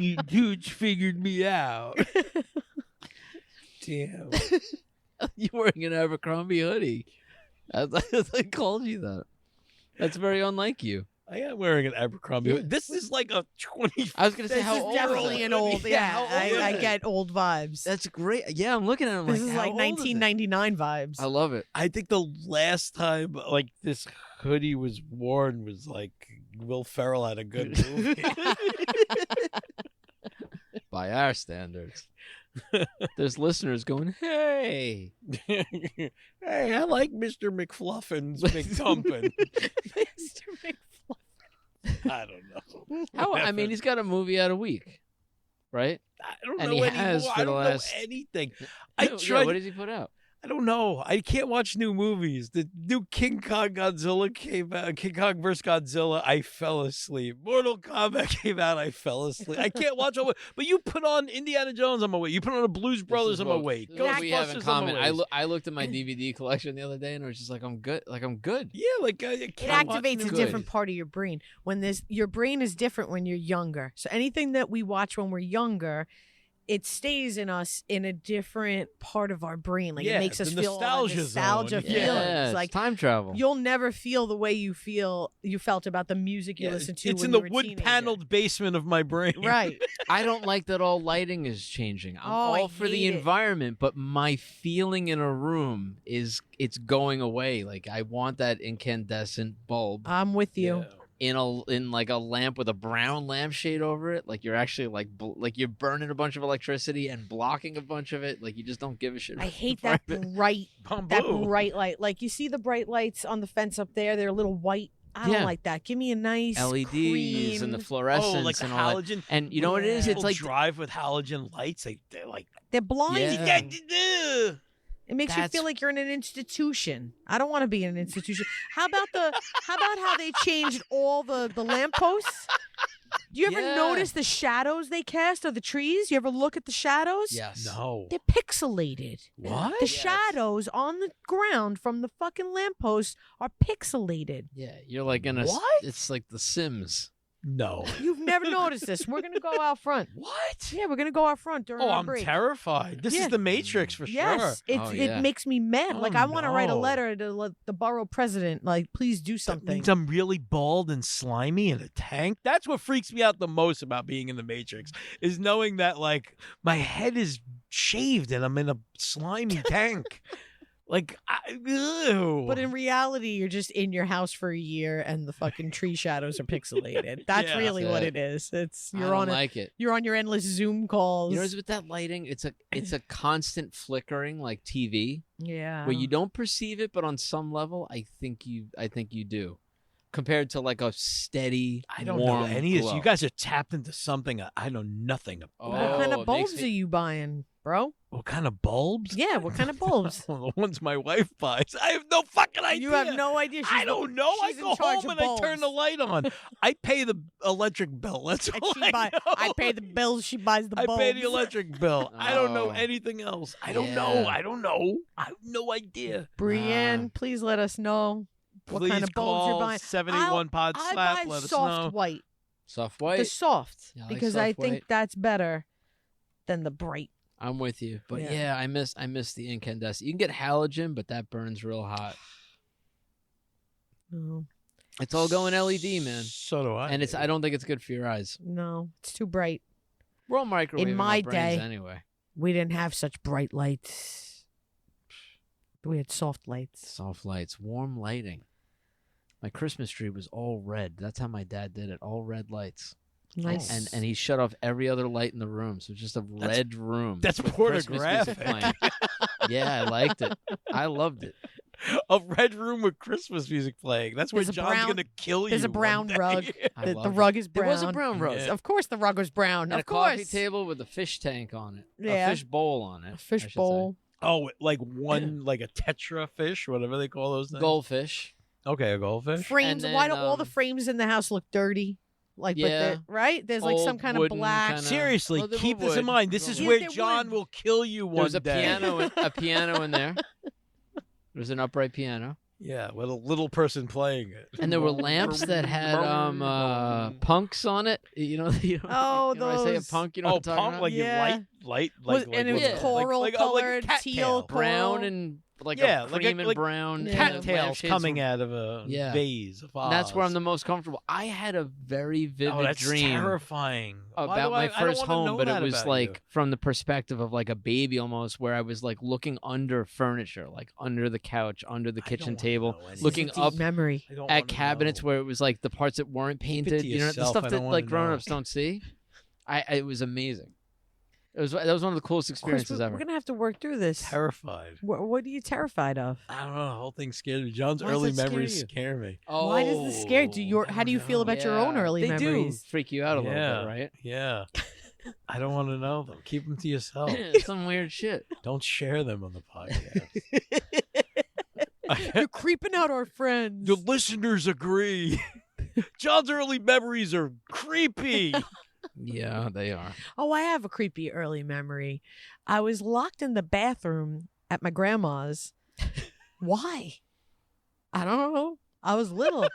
[SPEAKER 3] you dudes figured me out. Damn.
[SPEAKER 1] You're wearing an Abercrombie hoodie. I called you that. That's very unlike you.
[SPEAKER 3] I am wearing an Abercrombie. This is like a 20.
[SPEAKER 1] I was gonna say
[SPEAKER 2] This
[SPEAKER 1] how
[SPEAKER 2] is
[SPEAKER 1] old
[SPEAKER 2] definitely
[SPEAKER 1] is it?
[SPEAKER 2] an old.
[SPEAKER 3] Yeah,
[SPEAKER 2] Yeah,
[SPEAKER 3] how old
[SPEAKER 2] I
[SPEAKER 3] is it?
[SPEAKER 2] get old vibes.
[SPEAKER 1] That's great. Yeah, I'm looking at him
[SPEAKER 2] This
[SPEAKER 1] like
[SPEAKER 2] is
[SPEAKER 1] how
[SPEAKER 2] like
[SPEAKER 1] old is it?
[SPEAKER 2] 1999 vibes.
[SPEAKER 1] I love it.
[SPEAKER 3] I think the last time like this hoodie was worn was like Will Ferrell had a good movie.
[SPEAKER 1] By our standards. There's listeners going, hey.
[SPEAKER 3] Hey, I like Mr. McFluffin's McTumpin.
[SPEAKER 2] Mr. McFly.
[SPEAKER 3] I don't know.
[SPEAKER 1] How? I mean, he's got a movie out a week, right?
[SPEAKER 3] I don't
[SPEAKER 1] and
[SPEAKER 3] know
[SPEAKER 1] he
[SPEAKER 3] anymore.
[SPEAKER 1] has for
[SPEAKER 3] I
[SPEAKER 1] the
[SPEAKER 3] don't
[SPEAKER 1] last-
[SPEAKER 3] know anything. I
[SPEAKER 1] Yeah,
[SPEAKER 3] tried.
[SPEAKER 1] what did he put out?
[SPEAKER 3] I don't know. I can't watch new movies. The new King Kong Godzilla came out. King Kong vs. Godzilla. I fell asleep. Mortal Kombat came out. I fell asleep. I can't watch all. But you put on Indiana Jones. I'm awake. You put on the Blues Brothers. I'm awake.
[SPEAKER 1] This is what we have in
[SPEAKER 3] Ghostbusters, I'm
[SPEAKER 1] common.
[SPEAKER 3] awake.
[SPEAKER 1] I looked at my DVD collection the other day and I was just like, I'm good. Like, I'm good.
[SPEAKER 3] Yeah, like I
[SPEAKER 2] It
[SPEAKER 3] can't watch
[SPEAKER 2] activates
[SPEAKER 3] new
[SPEAKER 2] a
[SPEAKER 1] good.
[SPEAKER 2] different part of your brain. Your brain is different when you're younger. So anything that we watch when we're younger, it stays in us in a different part of our brain. Like
[SPEAKER 3] Yeah,
[SPEAKER 2] it makes us
[SPEAKER 3] the
[SPEAKER 2] feel all the
[SPEAKER 3] nostalgia
[SPEAKER 2] nostalgia
[SPEAKER 3] zone.
[SPEAKER 2] feelings.
[SPEAKER 1] Yeah, it's
[SPEAKER 2] Like
[SPEAKER 1] time travel.
[SPEAKER 2] you'll never feel the way you felt about the music you
[SPEAKER 3] Yeah,
[SPEAKER 2] listened to.
[SPEAKER 3] it's
[SPEAKER 2] when
[SPEAKER 3] in
[SPEAKER 2] you
[SPEAKER 3] the
[SPEAKER 2] were a
[SPEAKER 3] wood
[SPEAKER 2] teenager.
[SPEAKER 3] paneled basement of my brain.
[SPEAKER 2] Right.
[SPEAKER 1] I don't like that all lighting is changing. I'm
[SPEAKER 2] Oh, I
[SPEAKER 1] all for the
[SPEAKER 2] hate it.
[SPEAKER 1] environment, but my feeling in a room it's going away. Like I want that incandescent bulb
[SPEAKER 2] I'm with you.
[SPEAKER 1] in like a lamp with a brown lampshade over it. Like you're actually like you're burning a bunch of electricity and blocking a bunch of it. Like you just don't give a shit.
[SPEAKER 2] I
[SPEAKER 1] about
[SPEAKER 2] hate
[SPEAKER 1] the
[SPEAKER 2] that
[SPEAKER 1] environment.
[SPEAKER 3] Bamboo.
[SPEAKER 2] bright light. Like you see the bright lights on the fence up there. They're a little white. I
[SPEAKER 1] Yeah.
[SPEAKER 2] don't like that. Give me a nice
[SPEAKER 1] LEDs
[SPEAKER 2] cream.
[SPEAKER 1] and the fluorescence
[SPEAKER 3] Oh, like the
[SPEAKER 1] and all that.
[SPEAKER 3] halogen.
[SPEAKER 1] And you know what it is?
[SPEAKER 2] Yeah.
[SPEAKER 1] It's
[SPEAKER 3] People
[SPEAKER 1] like
[SPEAKER 3] drive with halogen lights. They're like.
[SPEAKER 2] They're blinding.
[SPEAKER 1] Yeah.
[SPEAKER 2] It makes you
[SPEAKER 1] That's-
[SPEAKER 2] feel like you're in an institution. I don't want to be in an institution. How about how they changed all the lampposts? Do you ever
[SPEAKER 1] Yeah.
[SPEAKER 2] notice the shadows they cast of the trees? You ever look at the shadows?
[SPEAKER 1] yes.
[SPEAKER 3] No.
[SPEAKER 2] They're pixelated.
[SPEAKER 3] What?
[SPEAKER 2] The
[SPEAKER 1] Yes.
[SPEAKER 2] shadows on the ground from the fucking lampposts are pixelated.
[SPEAKER 1] Yeah, you're like in a.
[SPEAKER 3] What?
[SPEAKER 1] It's like The Sims.
[SPEAKER 3] No.
[SPEAKER 2] You've never noticed this. We're gonna go out front.
[SPEAKER 3] What?
[SPEAKER 2] Yeah, we're gonna go out front during
[SPEAKER 3] Oh,
[SPEAKER 2] our
[SPEAKER 3] I'm
[SPEAKER 2] break.
[SPEAKER 3] terrified. This
[SPEAKER 2] Yeah.
[SPEAKER 3] is the Matrix for
[SPEAKER 2] Yes,
[SPEAKER 3] sure.
[SPEAKER 2] it's
[SPEAKER 1] Oh, yeah.
[SPEAKER 2] it makes me mad.
[SPEAKER 3] Oh,
[SPEAKER 2] Like I want to write a
[SPEAKER 3] no.
[SPEAKER 2] letter to the borough president. Like, please do
[SPEAKER 3] That
[SPEAKER 2] something.
[SPEAKER 3] means I'm really bald and slimy in a tank. That's what freaks me out the most about being in the Matrix is knowing that like my head is shaved and I'm in a slimy tank. Like, ew.
[SPEAKER 2] But in reality, you're just in your house for a year, and the fucking tree shadows are pixelated. That's
[SPEAKER 3] Yeah.
[SPEAKER 2] really
[SPEAKER 1] That's
[SPEAKER 2] what
[SPEAKER 1] it.
[SPEAKER 2] it is. It's
[SPEAKER 1] I
[SPEAKER 2] you're
[SPEAKER 1] don't
[SPEAKER 2] on
[SPEAKER 1] like it.
[SPEAKER 2] you're on your endless Zoom calls.
[SPEAKER 1] You know what's with that lighting? It's a constant flickering like TV
[SPEAKER 2] yeah.
[SPEAKER 1] where you don't perceive it, but on some level, I think you do. Compared to like a steady,
[SPEAKER 3] I don't know
[SPEAKER 1] warm
[SPEAKER 3] any of this.
[SPEAKER 1] glow.
[SPEAKER 3] You guys are tapped into something I know nothing about.
[SPEAKER 1] Oh,
[SPEAKER 2] What kind
[SPEAKER 1] it
[SPEAKER 2] of bulbs
[SPEAKER 1] makes
[SPEAKER 2] are
[SPEAKER 1] me-
[SPEAKER 2] you buying? bro.
[SPEAKER 3] What kind of bulbs?
[SPEAKER 2] Yeah, what kind of bulbs?
[SPEAKER 3] Well, the ones my wife buys. I have no fucking idea.
[SPEAKER 2] You have no idea.
[SPEAKER 3] I don't know. I
[SPEAKER 2] she's in
[SPEAKER 3] go
[SPEAKER 2] charge
[SPEAKER 3] home
[SPEAKER 2] of
[SPEAKER 3] and I turn the
[SPEAKER 2] bulbs.
[SPEAKER 3] light on. I pay the electric bill. That's
[SPEAKER 2] And
[SPEAKER 3] all
[SPEAKER 2] she
[SPEAKER 3] I know.
[SPEAKER 2] I pay the bills. She buys the
[SPEAKER 3] I
[SPEAKER 2] bulbs.
[SPEAKER 3] pay the electric bill. I don't know
[SPEAKER 1] Oh.
[SPEAKER 3] anything else. I don't
[SPEAKER 1] Yeah.
[SPEAKER 3] know. I have no idea.
[SPEAKER 2] Brienne, please let us know what
[SPEAKER 3] Please
[SPEAKER 2] kind of bulbs you're
[SPEAKER 3] call
[SPEAKER 2] buying.
[SPEAKER 3] 71 Pod
[SPEAKER 2] I
[SPEAKER 3] Slap.
[SPEAKER 2] buy
[SPEAKER 3] Let us
[SPEAKER 2] soft
[SPEAKER 3] know.
[SPEAKER 2] white.
[SPEAKER 1] Soft white.
[SPEAKER 2] The soft,
[SPEAKER 1] Yeah, I like
[SPEAKER 2] because
[SPEAKER 1] soft
[SPEAKER 2] I think
[SPEAKER 1] white.
[SPEAKER 2] that's better than the bright.
[SPEAKER 1] I'm with you, but
[SPEAKER 2] Yeah.
[SPEAKER 1] yeah, I miss the incandescent. You can get halogen, but that burns real hot.
[SPEAKER 2] No,
[SPEAKER 1] It's all going LED, man,
[SPEAKER 3] So do I.
[SPEAKER 1] and I don't think it's good for your eyes.
[SPEAKER 2] no, it's too bright.
[SPEAKER 1] We're all microwaving
[SPEAKER 2] In my
[SPEAKER 1] our brains
[SPEAKER 2] day-
[SPEAKER 1] anyway.
[SPEAKER 2] We didn't have such bright lights. We had soft lights.
[SPEAKER 1] Soft lights, warm lighting. My Christmas tree was all red. That's how my dad did it. All red lights.
[SPEAKER 2] Nice.
[SPEAKER 1] And he shut off every other light in the room, so it's just a red room.
[SPEAKER 3] That's
[SPEAKER 1] with Christmas music
[SPEAKER 3] pornographic.
[SPEAKER 1] playing. Yeah, I liked it. I loved it.
[SPEAKER 3] A red room with Christmas music playing. That's where
[SPEAKER 2] There's a
[SPEAKER 3] John's
[SPEAKER 2] brown-
[SPEAKER 3] going to kill you.
[SPEAKER 2] there's a
[SPEAKER 3] one
[SPEAKER 2] brown
[SPEAKER 3] day.
[SPEAKER 2] rug.
[SPEAKER 1] I
[SPEAKER 2] The
[SPEAKER 1] loved it.
[SPEAKER 2] rug is brown.
[SPEAKER 1] There was a brown rug.
[SPEAKER 3] Yeah.
[SPEAKER 2] Of course, the rug was brown.
[SPEAKER 1] And a
[SPEAKER 2] of course.
[SPEAKER 1] coffee table with a fish tank on it.
[SPEAKER 2] Yeah.
[SPEAKER 1] A fish bowl on it.
[SPEAKER 2] A
[SPEAKER 1] I
[SPEAKER 2] fish
[SPEAKER 1] should say.
[SPEAKER 2] bowl.
[SPEAKER 3] Oh, like one, like a tetra fish, whatever they call those things.
[SPEAKER 1] Goldfish.
[SPEAKER 3] Okay, a goldfish.
[SPEAKER 2] Frames.
[SPEAKER 1] And
[SPEAKER 2] Why
[SPEAKER 1] then,
[SPEAKER 2] do all the frames in the house look dirty? Like,
[SPEAKER 1] Yeah.
[SPEAKER 2] but right? There's like some
[SPEAKER 1] Old
[SPEAKER 2] kind of
[SPEAKER 1] wooden
[SPEAKER 2] black.
[SPEAKER 1] kinda-
[SPEAKER 3] Seriously,
[SPEAKER 1] Well, they
[SPEAKER 3] keep
[SPEAKER 1] were
[SPEAKER 3] this in
[SPEAKER 1] wood.
[SPEAKER 3] mind. This is
[SPEAKER 2] Yeah,
[SPEAKER 3] where
[SPEAKER 2] they're
[SPEAKER 3] John
[SPEAKER 2] wood.
[SPEAKER 3] will kill you one
[SPEAKER 1] There's a
[SPEAKER 3] day.
[SPEAKER 1] piano in there. There's an upright piano.
[SPEAKER 3] Yeah, with a little person playing it.
[SPEAKER 1] And there were lamps that had punks on it. You know,
[SPEAKER 2] Oh,
[SPEAKER 1] you know when I say a
[SPEAKER 2] those-
[SPEAKER 1] punk, you know
[SPEAKER 3] Oh,
[SPEAKER 1] what I'm talking
[SPEAKER 3] punk,
[SPEAKER 1] about?
[SPEAKER 3] like
[SPEAKER 2] Yeah.
[SPEAKER 3] light,
[SPEAKER 2] Was- and it was
[SPEAKER 1] Yeah.
[SPEAKER 2] coral
[SPEAKER 3] like a
[SPEAKER 2] colored,
[SPEAKER 3] cat
[SPEAKER 2] teal,
[SPEAKER 3] tail.
[SPEAKER 1] brown
[SPEAKER 2] coral.
[SPEAKER 1] and like
[SPEAKER 3] Yeah,
[SPEAKER 1] a
[SPEAKER 3] like
[SPEAKER 1] cream
[SPEAKER 3] a-
[SPEAKER 1] and
[SPEAKER 3] like
[SPEAKER 1] brown.
[SPEAKER 2] Yeah.
[SPEAKER 1] and
[SPEAKER 3] cat
[SPEAKER 1] the
[SPEAKER 3] tails
[SPEAKER 1] lampshades
[SPEAKER 3] coming
[SPEAKER 1] were-
[SPEAKER 3] out of a
[SPEAKER 1] Yeah.
[SPEAKER 3] vase. Of
[SPEAKER 1] That's where I'm
[SPEAKER 3] Oz.
[SPEAKER 1] the most comfortable. I had a very vivid
[SPEAKER 3] Oh, that's
[SPEAKER 1] dream
[SPEAKER 3] terrifying. Why
[SPEAKER 1] about
[SPEAKER 3] do
[SPEAKER 1] my
[SPEAKER 3] I don't
[SPEAKER 1] first
[SPEAKER 3] wanna
[SPEAKER 1] home,
[SPEAKER 3] know
[SPEAKER 1] but it
[SPEAKER 3] that
[SPEAKER 1] was
[SPEAKER 3] about
[SPEAKER 1] like
[SPEAKER 3] you?
[SPEAKER 1] from the perspective of like a baby almost, where I was like looking under furniture, like under the couch, under the
[SPEAKER 3] I don't
[SPEAKER 1] kitchen
[SPEAKER 3] wanna
[SPEAKER 1] table,
[SPEAKER 3] know anything.
[SPEAKER 1] looking
[SPEAKER 2] It's a deep
[SPEAKER 1] up
[SPEAKER 2] memory.
[SPEAKER 3] I don't
[SPEAKER 1] at
[SPEAKER 3] wanna
[SPEAKER 1] cabinets
[SPEAKER 3] know.
[SPEAKER 1] where it was like the parts that weren't
[SPEAKER 3] it
[SPEAKER 1] painted,
[SPEAKER 3] to
[SPEAKER 1] you know, the
[SPEAKER 3] yourself,
[SPEAKER 1] stuff
[SPEAKER 3] I
[SPEAKER 1] that
[SPEAKER 3] don't
[SPEAKER 1] like
[SPEAKER 3] wanna
[SPEAKER 1] grown-ups
[SPEAKER 3] know.
[SPEAKER 1] don't see. It was amazing. That was one of the coolest
[SPEAKER 2] Chris,
[SPEAKER 1] experiences
[SPEAKER 2] we're
[SPEAKER 1] ever.
[SPEAKER 2] gonna have to work through this.
[SPEAKER 3] Terrified.
[SPEAKER 2] What are you terrified of?
[SPEAKER 3] I don't know. The whole thing scared me. John's
[SPEAKER 1] Why does
[SPEAKER 3] early
[SPEAKER 1] it scare
[SPEAKER 3] memories
[SPEAKER 1] you?
[SPEAKER 3] scare me.
[SPEAKER 2] Why does this scare you?
[SPEAKER 3] I
[SPEAKER 2] How do you
[SPEAKER 3] don't
[SPEAKER 2] feel about your own
[SPEAKER 1] Yeah,
[SPEAKER 2] early
[SPEAKER 1] they
[SPEAKER 2] memories?
[SPEAKER 1] do freak you out a little
[SPEAKER 3] Yeah.
[SPEAKER 1] bit, right?
[SPEAKER 3] Yeah. I don't want to know them. Keep them to yourself.
[SPEAKER 1] Some weird shit.
[SPEAKER 3] Don't share them on the podcast.
[SPEAKER 2] You're creeping out our friends.
[SPEAKER 3] The listeners agree. John's early memories are creepy.
[SPEAKER 1] Yeah, they are.
[SPEAKER 2] Oh, I have a creepy early memory. I was locked in the bathroom at my grandma's. Why? I don't know. I was little.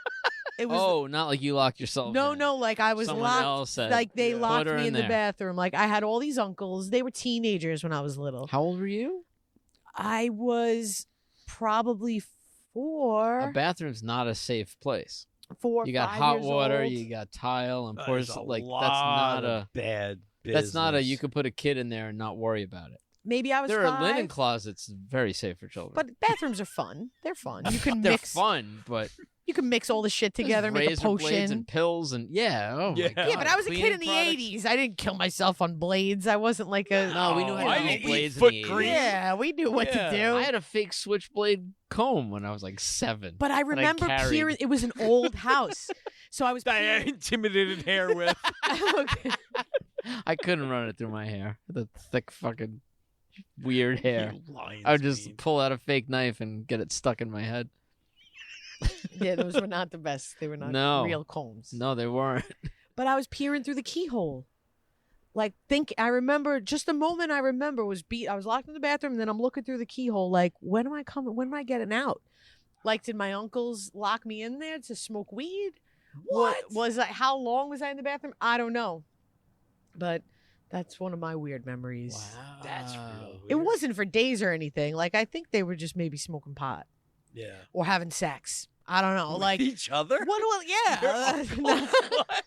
[SPEAKER 2] It was
[SPEAKER 1] Oh, not like you locked yourself.
[SPEAKER 2] no,
[SPEAKER 1] in.
[SPEAKER 2] no. Like I was
[SPEAKER 1] Someone
[SPEAKER 2] locked.
[SPEAKER 1] else said,
[SPEAKER 2] Like they
[SPEAKER 3] Yeah.
[SPEAKER 2] locked
[SPEAKER 1] Put her
[SPEAKER 2] me in the
[SPEAKER 1] there.
[SPEAKER 2] bathroom. Like I had all these uncles. They were teenagers when I was little.
[SPEAKER 1] How old were you?
[SPEAKER 2] I was probably
[SPEAKER 1] A
[SPEAKER 2] 4.
[SPEAKER 1] bathroom's not a safe place.
[SPEAKER 2] 4.
[SPEAKER 1] You got
[SPEAKER 2] 5
[SPEAKER 1] hot
[SPEAKER 2] years
[SPEAKER 1] water,
[SPEAKER 2] old.
[SPEAKER 1] you got tile, and
[SPEAKER 3] There's
[SPEAKER 1] course,
[SPEAKER 3] a
[SPEAKER 1] like
[SPEAKER 3] lot
[SPEAKER 1] that's not
[SPEAKER 3] of
[SPEAKER 1] a
[SPEAKER 3] bad.
[SPEAKER 1] that's not a. You
[SPEAKER 3] business.
[SPEAKER 1] could put a kid in there and not worry about it.
[SPEAKER 2] Maybe I was
[SPEAKER 1] There
[SPEAKER 2] 5.
[SPEAKER 1] are linen closets very safe for children.
[SPEAKER 2] But bathrooms are fun. They're fun. You can
[SPEAKER 1] they're
[SPEAKER 2] mix.
[SPEAKER 1] fun, but
[SPEAKER 2] You can mix all the shit
[SPEAKER 1] there's
[SPEAKER 2] together, make a
[SPEAKER 1] razor blades
[SPEAKER 2] potion.
[SPEAKER 1] and pills and yeah. Oh
[SPEAKER 3] Yeah.
[SPEAKER 1] my god.
[SPEAKER 2] Yeah, but I was a kid in
[SPEAKER 1] Cleaning
[SPEAKER 2] the
[SPEAKER 1] products.
[SPEAKER 2] 80s. I didn't kill myself on blades. I wasn't like a.
[SPEAKER 1] No, we knew how to
[SPEAKER 3] I
[SPEAKER 1] use
[SPEAKER 3] didn't eat
[SPEAKER 1] blades in
[SPEAKER 3] foot
[SPEAKER 1] the 80s.
[SPEAKER 3] cream.
[SPEAKER 2] Yeah, we knew what
[SPEAKER 3] Yeah.
[SPEAKER 2] to do.
[SPEAKER 1] I had a fake switchblade comb when I was like 7.
[SPEAKER 2] but I
[SPEAKER 1] I
[SPEAKER 2] remember
[SPEAKER 1] carried.
[SPEAKER 2] peering. It was an old house, so I was.
[SPEAKER 3] That I
[SPEAKER 2] peering-
[SPEAKER 3] intimidated hair with.
[SPEAKER 2] Okay.
[SPEAKER 1] I couldn't run it through my hair. The thick fucking weird hair.
[SPEAKER 3] You lion's
[SPEAKER 1] I would just
[SPEAKER 3] mane.
[SPEAKER 1] pull out a fake knife and get it stuck in my head.
[SPEAKER 2] Yeah, those were not the best. They were not
[SPEAKER 1] No.
[SPEAKER 2] real combs.
[SPEAKER 1] No, they weren't.
[SPEAKER 2] But I was peering through the keyhole. Like, I remember just the moment I remember was I was locked in the bathroom, and then I'm looking through the keyhole, like, when am I coming? When am I getting out? Like, did my uncles lock me in there to smoke weed?
[SPEAKER 3] What?
[SPEAKER 2] Was I? How long was I in the bathroom? I don't know. But that's one of my weird memories.
[SPEAKER 3] That's real.
[SPEAKER 2] It
[SPEAKER 3] weird.
[SPEAKER 2] wasn't for days or anything. Like, I think they were just maybe smoking pot
[SPEAKER 3] Yeah.
[SPEAKER 2] or having sex. I don't know. Like,
[SPEAKER 3] each other.
[SPEAKER 2] what? Yeah.
[SPEAKER 3] What?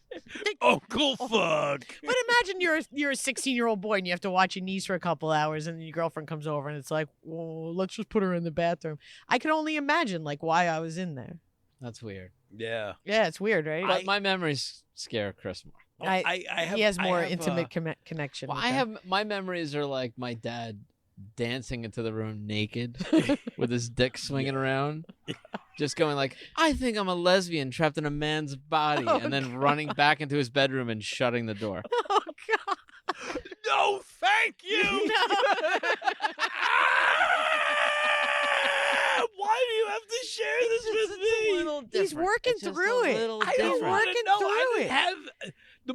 [SPEAKER 3] Uncle fuck.
[SPEAKER 2] But imagine you're a 16-year-old boy and you have to watch your niece for a couple hours, and then your girlfriend comes over and it's like, well, let's just put her in the bathroom. I can only imagine like why I was in there.
[SPEAKER 1] That's weird.
[SPEAKER 3] Yeah.
[SPEAKER 2] Yeah, it's weird, right?
[SPEAKER 1] But my memories scare Chris more.
[SPEAKER 2] I
[SPEAKER 3] have,
[SPEAKER 2] he has
[SPEAKER 3] I
[SPEAKER 2] more
[SPEAKER 3] have,
[SPEAKER 2] intimate connection.
[SPEAKER 1] Well,
[SPEAKER 2] with
[SPEAKER 1] I
[SPEAKER 2] them.
[SPEAKER 1] have my memories are like my dad dancing into the room naked with his dick swinging around, just going like, "I think I'm a lesbian trapped in a man's body,"
[SPEAKER 2] Oh,
[SPEAKER 1] and then running back into his bedroom and shutting the door.
[SPEAKER 2] Oh God!
[SPEAKER 3] No, thank you. Why do you have to share this with me?
[SPEAKER 2] He's working through it.
[SPEAKER 3] I don't
[SPEAKER 2] He's
[SPEAKER 3] want
[SPEAKER 2] working
[SPEAKER 3] to know. I
[SPEAKER 2] through
[SPEAKER 3] didn't have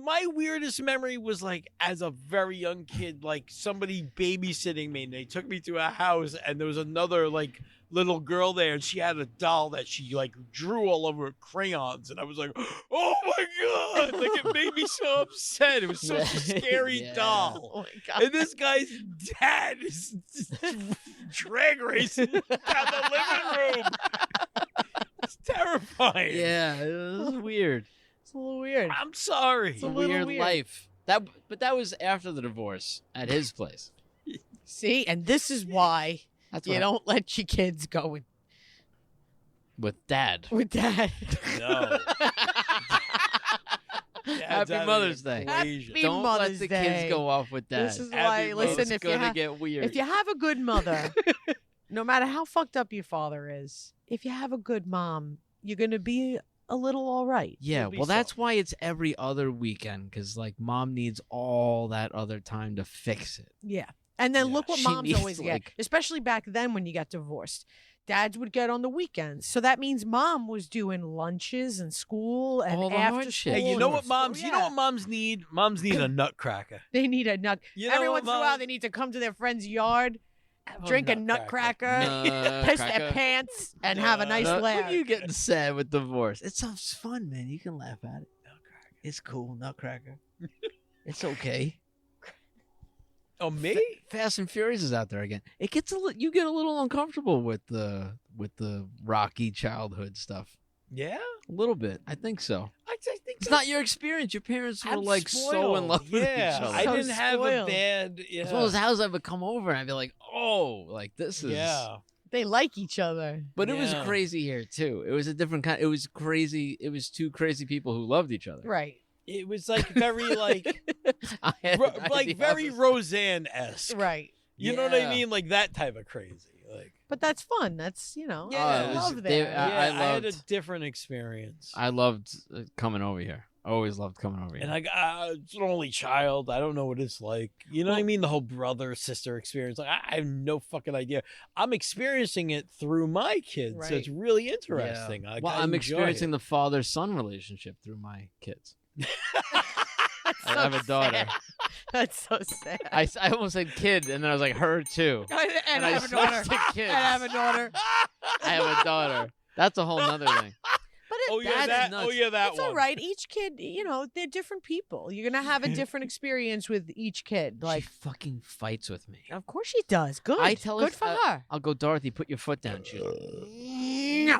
[SPEAKER 3] my weirdest memory was like as a very young kid, like somebody babysitting me, and they took me to a house, and there was another like little girl there, and she had a doll that she like drew all over with crayons, and I was like, oh my god, like it made me so upset. It was such a scary
[SPEAKER 1] Yeah.
[SPEAKER 3] doll.
[SPEAKER 2] Oh my god.
[SPEAKER 3] And this guy's dad is drag racing down the living room. It's terrifying.
[SPEAKER 1] Yeah, it was weird.
[SPEAKER 2] It's a little weird.
[SPEAKER 3] I'm sorry.
[SPEAKER 1] It's a
[SPEAKER 2] little
[SPEAKER 1] weird
[SPEAKER 2] weird.
[SPEAKER 1] life. But that was after the divorce at his place.
[SPEAKER 2] See, and this is why
[SPEAKER 1] That's
[SPEAKER 2] you
[SPEAKER 1] what
[SPEAKER 2] don't let your kids go
[SPEAKER 1] with dad.
[SPEAKER 2] with dad.
[SPEAKER 3] No. Dad's out
[SPEAKER 1] Happy
[SPEAKER 3] of the
[SPEAKER 1] Mother's Day.
[SPEAKER 3] equation.
[SPEAKER 2] Happy
[SPEAKER 1] Don't
[SPEAKER 2] Mother's
[SPEAKER 1] let the
[SPEAKER 2] Day.
[SPEAKER 1] kids go off with dad.
[SPEAKER 2] This is
[SPEAKER 3] Happy
[SPEAKER 2] why.
[SPEAKER 3] Mother's
[SPEAKER 2] Listen,
[SPEAKER 1] it's gonna get weird.
[SPEAKER 2] if you have a good mother, no matter how fucked up your father is, if you have a good mom, you're gonna be a little all right.
[SPEAKER 1] yeah,
[SPEAKER 3] It'll be
[SPEAKER 1] well, that's
[SPEAKER 3] something.
[SPEAKER 1] why it's every other weekend because like mom needs all that other time to fix it.
[SPEAKER 2] Yeah. And then
[SPEAKER 3] Yeah.
[SPEAKER 2] look what
[SPEAKER 1] She
[SPEAKER 2] moms
[SPEAKER 1] needs,
[SPEAKER 2] always get,
[SPEAKER 1] like-
[SPEAKER 2] especially back then when you got divorced. Dads would get on the weekends. So that means mom was doing lunches and school and
[SPEAKER 1] All the
[SPEAKER 2] after
[SPEAKER 1] hard
[SPEAKER 2] school.
[SPEAKER 1] shit.
[SPEAKER 3] Hey, you know
[SPEAKER 2] and
[SPEAKER 3] what
[SPEAKER 2] before-
[SPEAKER 3] moms? You know
[SPEAKER 2] yeah.
[SPEAKER 3] what moms need? Moms need a nutcracker.
[SPEAKER 2] They need a nut.
[SPEAKER 3] You know
[SPEAKER 2] Every
[SPEAKER 3] what
[SPEAKER 2] once in a while,
[SPEAKER 3] moms-
[SPEAKER 2] they need to come to their friend's yard,
[SPEAKER 3] Have
[SPEAKER 2] drink a nutcracker, piss their
[SPEAKER 1] Nutcracker.
[SPEAKER 2] pants, and have a nice
[SPEAKER 1] When
[SPEAKER 2] laugh.
[SPEAKER 1] you getting sad with divorce, it's so fun, man. You can laugh at it.
[SPEAKER 3] Nutcracker.
[SPEAKER 1] It's cool, Nutcracker. It's okay.
[SPEAKER 3] Oh, me?
[SPEAKER 1] Fast and Furious is out there again. It gets you get a little uncomfortable with the rocky childhood stuff.
[SPEAKER 3] Yeah.
[SPEAKER 1] A little bit, I think so.
[SPEAKER 3] I think
[SPEAKER 1] It's not your experience. Your parents were
[SPEAKER 3] I'm
[SPEAKER 1] like so in
[SPEAKER 3] spoiled.
[SPEAKER 1] love with
[SPEAKER 3] Yeah,
[SPEAKER 1] each other.
[SPEAKER 3] I
[SPEAKER 2] So
[SPEAKER 3] didn't have a
[SPEAKER 2] spoiled.
[SPEAKER 3] bad. Yeah.
[SPEAKER 1] As well as houses, I would come over and I'd be like, "Oh, like this is."
[SPEAKER 3] Yeah.
[SPEAKER 2] They like each other.
[SPEAKER 1] But it was
[SPEAKER 3] Yeah.
[SPEAKER 1] crazy here too. It was a different kind. It was crazy. It was two crazy people who loved each other.
[SPEAKER 2] Right.
[SPEAKER 3] It was like very like
[SPEAKER 1] I had
[SPEAKER 3] like
[SPEAKER 1] the
[SPEAKER 3] very
[SPEAKER 1] opposite.
[SPEAKER 3] Roseanne esque.
[SPEAKER 2] Right.
[SPEAKER 3] You know what I
[SPEAKER 1] Yeah.
[SPEAKER 3] mean? Like that type of crazy. Like
[SPEAKER 2] But that's fun. That's,
[SPEAKER 1] Oh,
[SPEAKER 3] Yeah,
[SPEAKER 1] it was-
[SPEAKER 2] love
[SPEAKER 1] they-
[SPEAKER 2] there.
[SPEAKER 1] I
[SPEAKER 3] I had a
[SPEAKER 1] loved-
[SPEAKER 3] different experience.
[SPEAKER 1] I loved coming over here. I always loved coming over here.
[SPEAKER 3] And it's an only child. I don't know what it's like. You know what I mean? The whole brother sister experience. Like I have no fucking idea. I'm experiencing it through my kids, so it's
[SPEAKER 2] Right.
[SPEAKER 3] really interesting. Like,
[SPEAKER 1] well,
[SPEAKER 3] I
[SPEAKER 1] I'm
[SPEAKER 3] enjoy
[SPEAKER 1] experiencing
[SPEAKER 3] it.
[SPEAKER 1] the father-son relationship through my kids.
[SPEAKER 2] That's
[SPEAKER 1] I have a daughter.
[SPEAKER 2] sad. That's so sad.
[SPEAKER 1] I almost said kid, and then I was like, her too.
[SPEAKER 2] and I
[SPEAKER 1] I
[SPEAKER 2] have a daughter.
[SPEAKER 1] switched to kids.
[SPEAKER 2] And I have a daughter.
[SPEAKER 1] I have a daughter. That's a whole nother thing.
[SPEAKER 2] But
[SPEAKER 3] Oh yeah,
[SPEAKER 1] That's
[SPEAKER 3] that.
[SPEAKER 1] nuts.
[SPEAKER 3] Oh yeah, that
[SPEAKER 2] it's
[SPEAKER 3] one.
[SPEAKER 2] all right. Each kid, they're different people. You're gonna have a different experience with each kid. Like,
[SPEAKER 1] she fucking fights with me.
[SPEAKER 2] of course she does. Good.
[SPEAKER 1] I tell her,
[SPEAKER 2] Good for her.
[SPEAKER 1] I'll go, Dorothy, put your foot down. She's like,
[SPEAKER 2] No.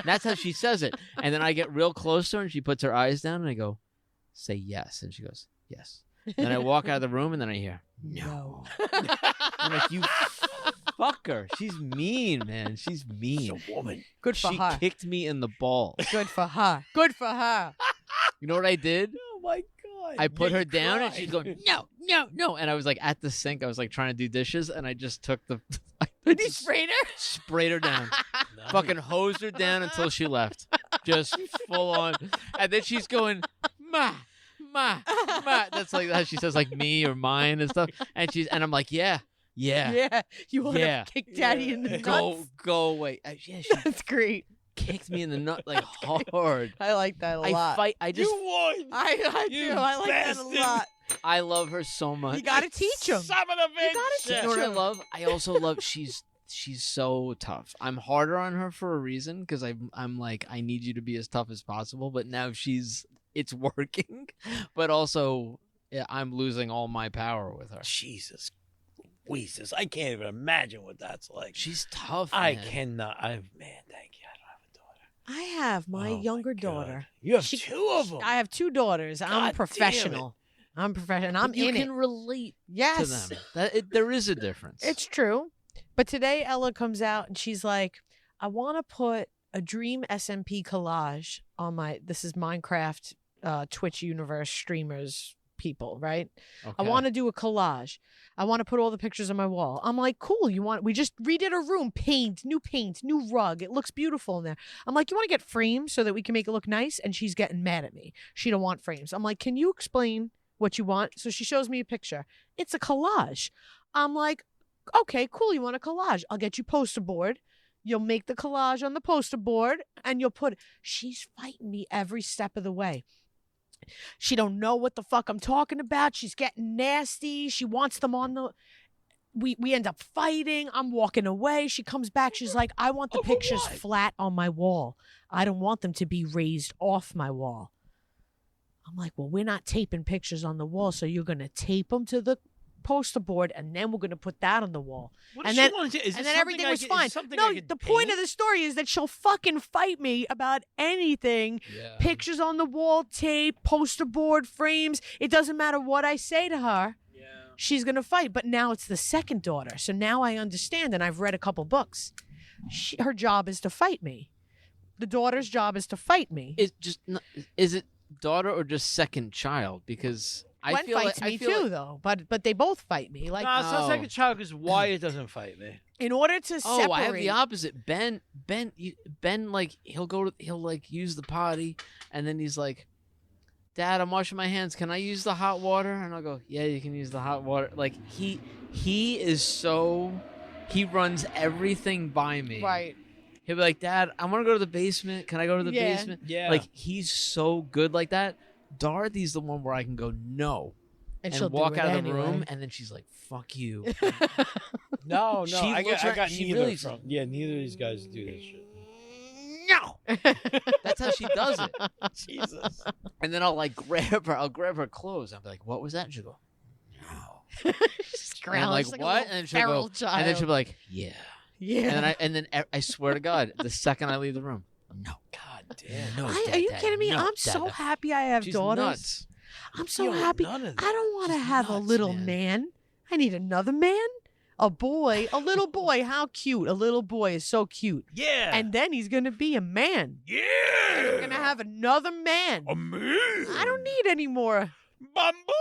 [SPEAKER 1] that's how she says it. And then I get real close to her, and she puts her eyes down, and I go, say yes. And she goes, yes. Then I walk out of the room, and then I hear, no. I'm like, you fucker. She's mean, man. She's mean.
[SPEAKER 3] She's a woman.
[SPEAKER 2] Good for
[SPEAKER 1] She
[SPEAKER 2] her.
[SPEAKER 1] kicked me in the balls.
[SPEAKER 2] Good for her. Good for her.
[SPEAKER 1] You know what I did?
[SPEAKER 3] Oh my god.
[SPEAKER 1] I put
[SPEAKER 3] Yeah,
[SPEAKER 1] her
[SPEAKER 3] you
[SPEAKER 1] down, and
[SPEAKER 3] cried.
[SPEAKER 1] she's going, no, no, no. And I was like at the sink. I was like trying to do dishes, and I just took the, I
[SPEAKER 2] Did you
[SPEAKER 1] just
[SPEAKER 2] sprayed her?
[SPEAKER 1] sprayed her down.
[SPEAKER 3] Nice.
[SPEAKER 1] Fucking hosed her down until she left. Just full on. And then she's going, ma, ma, ma. That's like how she says like me or mine and stuff. And I'm like, yeah.
[SPEAKER 2] Yeah. You want
[SPEAKER 1] Yeah.
[SPEAKER 2] to kick daddy in the nuts?
[SPEAKER 1] Go away. Yeah, she
[SPEAKER 2] That's great.
[SPEAKER 1] kicked me in the nut like hard.
[SPEAKER 2] I like that a
[SPEAKER 1] I
[SPEAKER 2] lot.
[SPEAKER 1] fight. I just,
[SPEAKER 3] You won.
[SPEAKER 2] I do.
[SPEAKER 3] You
[SPEAKER 2] I like
[SPEAKER 3] bastard.
[SPEAKER 2] that a lot.
[SPEAKER 1] I love her so much.
[SPEAKER 2] You got to teach him.
[SPEAKER 3] Son of a bitch.
[SPEAKER 2] gotta
[SPEAKER 1] You know what I love? I also love she's so tough. I'm harder on her for a reason because I'm like I need you to be as tough as possible. But now it's working, but also yeah, I'm losing all my power with her.
[SPEAKER 3] Jesus, Jesus, I can't even imagine what that's like.
[SPEAKER 1] She's tough.
[SPEAKER 3] I
[SPEAKER 1] man.
[SPEAKER 3] cannot. Man, thank you. I don't have a daughter.
[SPEAKER 2] I have my
[SPEAKER 3] Oh,
[SPEAKER 2] younger
[SPEAKER 3] God.
[SPEAKER 2] daughter.
[SPEAKER 3] You have
[SPEAKER 2] She-
[SPEAKER 3] two of them.
[SPEAKER 2] I have two daughters.
[SPEAKER 3] God
[SPEAKER 2] I'm
[SPEAKER 3] damn
[SPEAKER 2] a professional. I'm professional. I'm
[SPEAKER 1] But you
[SPEAKER 2] in
[SPEAKER 1] can
[SPEAKER 2] it.
[SPEAKER 1] relate
[SPEAKER 2] Yes.
[SPEAKER 1] to them. There is a difference.
[SPEAKER 2] It's true. But today Ella comes out and she's like, I want to put a Dream SMP collage on this is Minecraft Twitch universe streamers people, right? I
[SPEAKER 1] Okay.
[SPEAKER 2] want to do a collage. I want to put all the pictures on my wall. I'm like, cool. We just redid a room, paint, new rug. It looks beautiful in there. I'm like, you want to get frames so that we can make it look nice? And she's getting mad at me. She don't want frames. I'm like, can you explain what you want. So she shows me a picture. It's a collage. I'm like, okay, cool. You want a collage? I'll get you poster board. You'll make the collage on the poster board and you'll put. She's fighting me every step of the way. She don't know what the fuck I'm talking about. She's getting nasty. She wants them on the. We end up fighting. I'm walking away. She comes back. She's like, I want the pictures flat on my wall. I don't want them to be raised off my wall. I'm like, well, we're not taping pictures on the wall, so you're going to tape them to the poster board, and then we're going to put that on the wall. And then everything was fine. No, the point of the story is that she'll fucking fight me about anything.
[SPEAKER 1] Yeah.
[SPEAKER 2] Pictures on the wall, tape, poster board, frames. It doesn't matter what I say to her. She's going to fight. But now it's the second daughter. So now I understand, and I've read a couple books. Her job is to fight me. The daughter's job is to fight me.
[SPEAKER 1] Is it daughter or just second child? Because I
[SPEAKER 2] Gwen
[SPEAKER 1] feel
[SPEAKER 2] fights
[SPEAKER 1] like,
[SPEAKER 2] me too, though. But they both fight me. Like,
[SPEAKER 3] No, it's not second child because Wyatt doesn't fight me.
[SPEAKER 2] in order to separate.
[SPEAKER 1] Oh, I have the opposite. Ben, like he'll like use the potty, and then he's like, Dad, I'm washing my hands. Can I use the hot water? And I'll go, yeah, you can use the hot water. Like he runs everything by me.
[SPEAKER 2] Right.
[SPEAKER 1] He'll be like, Dad, I want to go to the basement. Can I go to the
[SPEAKER 2] Yeah.
[SPEAKER 1] basement?
[SPEAKER 3] Yeah.
[SPEAKER 1] Like he's so good like that. Dorothy's the one where I can go no and
[SPEAKER 2] she'll
[SPEAKER 1] walk
[SPEAKER 2] do it
[SPEAKER 1] out of the
[SPEAKER 2] anyway.
[SPEAKER 1] room, and then she's like, fuck you.
[SPEAKER 3] No,
[SPEAKER 1] She
[SPEAKER 3] I
[SPEAKER 1] looks
[SPEAKER 3] got
[SPEAKER 1] right- she
[SPEAKER 3] neither
[SPEAKER 1] really-
[SPEAKER 3] from. Yeah, neither of these guys do this shit.
[SPEAKER 1] No. That's how she does it.
[SPEAKER 3] Jesus.
[SPEAKER 1] And then I'll like grab her clothes. I'll be like, what was that? And she'll go, no. And I'm like,
[SPEAKER 2] Just
[SPEAKER 1] what?
[SPEAKER 2] a
[SPEAKER 1] And
[SPEAKER 2] little feral
[SPEAKER 1] and
[SPEAKER 2] child.
[SPEAKER 1] then she'll be like, yeah.
[SPEAKER 2] yeah.
[SPEAKER 1] And then I swear to God, the second I leave the room, no.
[SPEAKER 3] God damn.
[SPEAKER 1] No,
[SPEAKER 2] are you
[SPEAKER 1] Dad,
[SPEAKER 2] kidding me?
[SPEAKER 1] no,
[SPEAKER 2] I'm so
[SPEAKER 1] Dad.
[SPEAKER 2] happy I have
[SPEAKER 1] She's
[SPEAKER 2] daughters.
[SPEAKER 1] nuts.
[SPEAKER 2] I'm so
[SPEAKER 3] Yo,
[SPEAKER 2] happy.
[SPEAKER 3] none of that.
[SPEAKER 2] I don't want to
[SPEAKER 3] She's
[SPEAKER 2] have a
[SPEAKER 3] nuts,
[SPEAKER 2] little
[SPEAKER 3] man.
[SPEAKER 2] man. I need another man. A boy. A little boy. How cute. A little boy is so cute.
[SPEAKER 3] Yeah.
[SPEAKER 2] And then he's going to be a man.
[SPEAKER 3] yeah.
[SPEAKER 2] We're going to have another man.
[SPEAKER 3] a man.
[SPEAKER 2] I don't need any more.
[SPEAKER 3] Bamboo.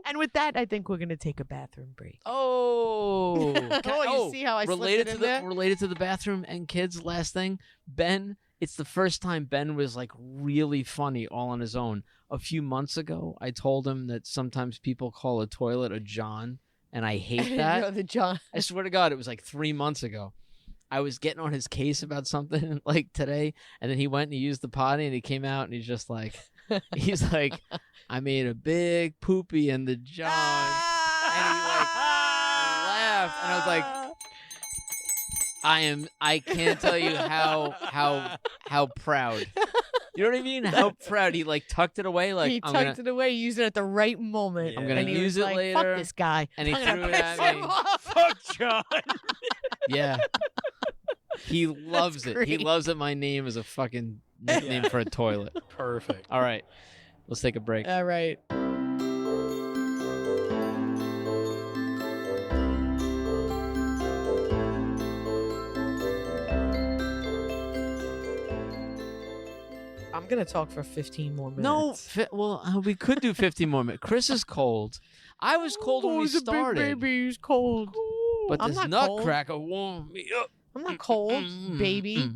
[SPEAKER 2] And with that, I think we're going to take a bathroom break.
[SPEAKER 1] Oh.
[SPEAKER 2] Oh, you see how I slipped
[SPEAKER 1] related
[SPEAKER 2] it
[SPEAKER 1] to
[SPEAKER 2] in
[SPEAKER 1] the
[SPEAKER 2] there?
[SPEAKER 1] related to the bathroom and kids. Last thing, Ben. It's the first time Ben was like really funny all on his own. A few months ago, I told him that sometimes people call a toilet a John, and I hate that.
[SPEAKER 2] No, the John.
[SPEAKER 1] I swear to God, it was like 3 months ago. I was getting on his case about something like today, and then he went and he used the potty, and he came out, and he's like, I made a big poopy in the John, and he like laughed, and I was like, I can't tell you how proud. You know what I mean? How proud he like tucked it away, like
[SPEAKER 2] He
[SPEAKER 1] I'm
[SPEAKER 2] tucked
[SPEAKER 1] gonna,
[SPEAKER 2] it away, used it at the right moment.
[SPEAKER 3] I'm
[SPEAKER 1] gonna
[SPEAKER 2] and he
[SPEAKER 1] use
[SPEAKER 2] was
[SPEAKER 1] it
[SPEAKER 2] like,
[SPEAKER 1] later.
[SPEAKER 2] Fuck this guy.
[SPEAKER 1] and he
[SPEAKER 2] I'm
[SPEAKER 1] threw
[SPEAKER 2] gonna
[SPEAKER 1] it
[SPEAKER 2] piss
[SPEAKER 1] at
[SPEAKER 2] him
[SPEAKER 1] me.
[SPEAKER 2] off.
[SPEAKER 3] Fuck John.
[SPEAKER 1] Yeah. He loves it. He
[SPEAKER 2] great.
[SPEAKER 1] loves that my name is a fucking nickname for a toilet.
[SPEAKER 3] Perfect.
[SPEAKER 1] All right. Let's take a break.
[SPEAKER 2] All right. I'm going to talk for 15 more minutes.
[SPEAKER 1] No, we could do 15 more minutes. Chris is cold. I was cold when we
[SPEAKER 2] he's a
[SPEAKER 1] started.
[SPEAKER 2] big baby. He's cold.
[SPEAKER 1] But
[SPEAKER 2] I'm
[SPEAKER 1] this
[SPEAKER 2] not cold.
[SPEAKER 1] nutcracker warmed me up.
[SPEAKER 2] I'm not cold, baby.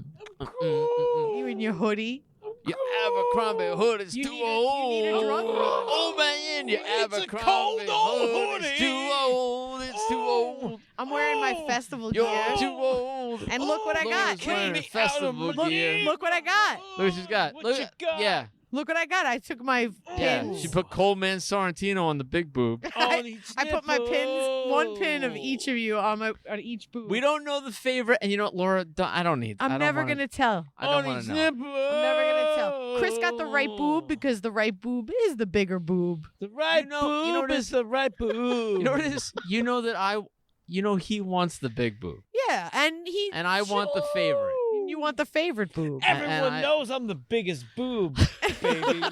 [SPEAKER 2] You in your hoodie.
[SPEAKER 1] Your Abercrombie hood is
[SPEAKER 2] You
[SPEAKER 1] too
[SPEAKER 2] need a-
[SPEAKER 1] old.
[SPEAKER 2] you need a drunk one?
[SPEAKER 1] Oh man, your
[SPEAKER 3] It's a
[SPEAKER 1] Abercrombie
[SPEAKER 3] cold old
[SPEAKER 1] hood is
[SPEAKER 3] hoodie.
[SPEAKER 1] too old. It's too old.
[SPEAKER 2] I'm wearing my festival
[SPEAKER 1] You're
[SPEAKER 2] gear.
[SPEAKER 1] too old.
[SPEAKER 2] And look what I
[SPEAKER 1] Laura's
[SPEAKER 2] got.
[SPEAKER 1] wearing
[SPEAKER 3] Get
[SPEAKER 1] a
[SPEAKER 3] me out of
[SPEAKER 1] festival
[SPEAKER 3] my
[SPEAKER 1] gear.
[SPEAKER 2] Look what I got.
[SPEAKER 1] Look what she's got.
[SPEAKER 3] What
[SPEAKER 1] Look,
[SPEAKER 3] you got?
[SPEAKER 1] Yeah,
[SPEAKER 2] Look what I got. I took my
[SPEAKER 1] yeah.
[SPEAKER 2] pins.
[SPEAKER 1] She put Coleman Sorrentino on the big boob.
[SPEAKER 2] I put my pins, one pin of each of you on each boob.
[SPEAKER 1] We don't know the favorite, and you know what, Laura? I don't need. I
[SPEAKER 2] I'm
[SPEAKER 1] don't
[SPEAKER 2] never
[SPEAKER 1] wanna,
[SPEAKER 2] gonna tell.
[SPEAKER 1] I don't want to know.
[SPEAKER 2] I'm never gonna tell. Chris got the right boob because the right boob is the bigger boob.
[SPEAKER 3] The right
[SPEAKER 1] You know what it
[SPEAKER 3] is the right boob.
[SPEAKER 1] You know what it is? You know that he wants the big boob,
[SPEAKER 2] Yeah, and he.
[SPEAKER 1] and I want the favorite.
[SPEAKER 2] You want the favorite boob.
[SPEAKER 3] Everyone
[SPEAKER 1] I-
[SPEAKER 3] knows I'm the biggest boob, baby.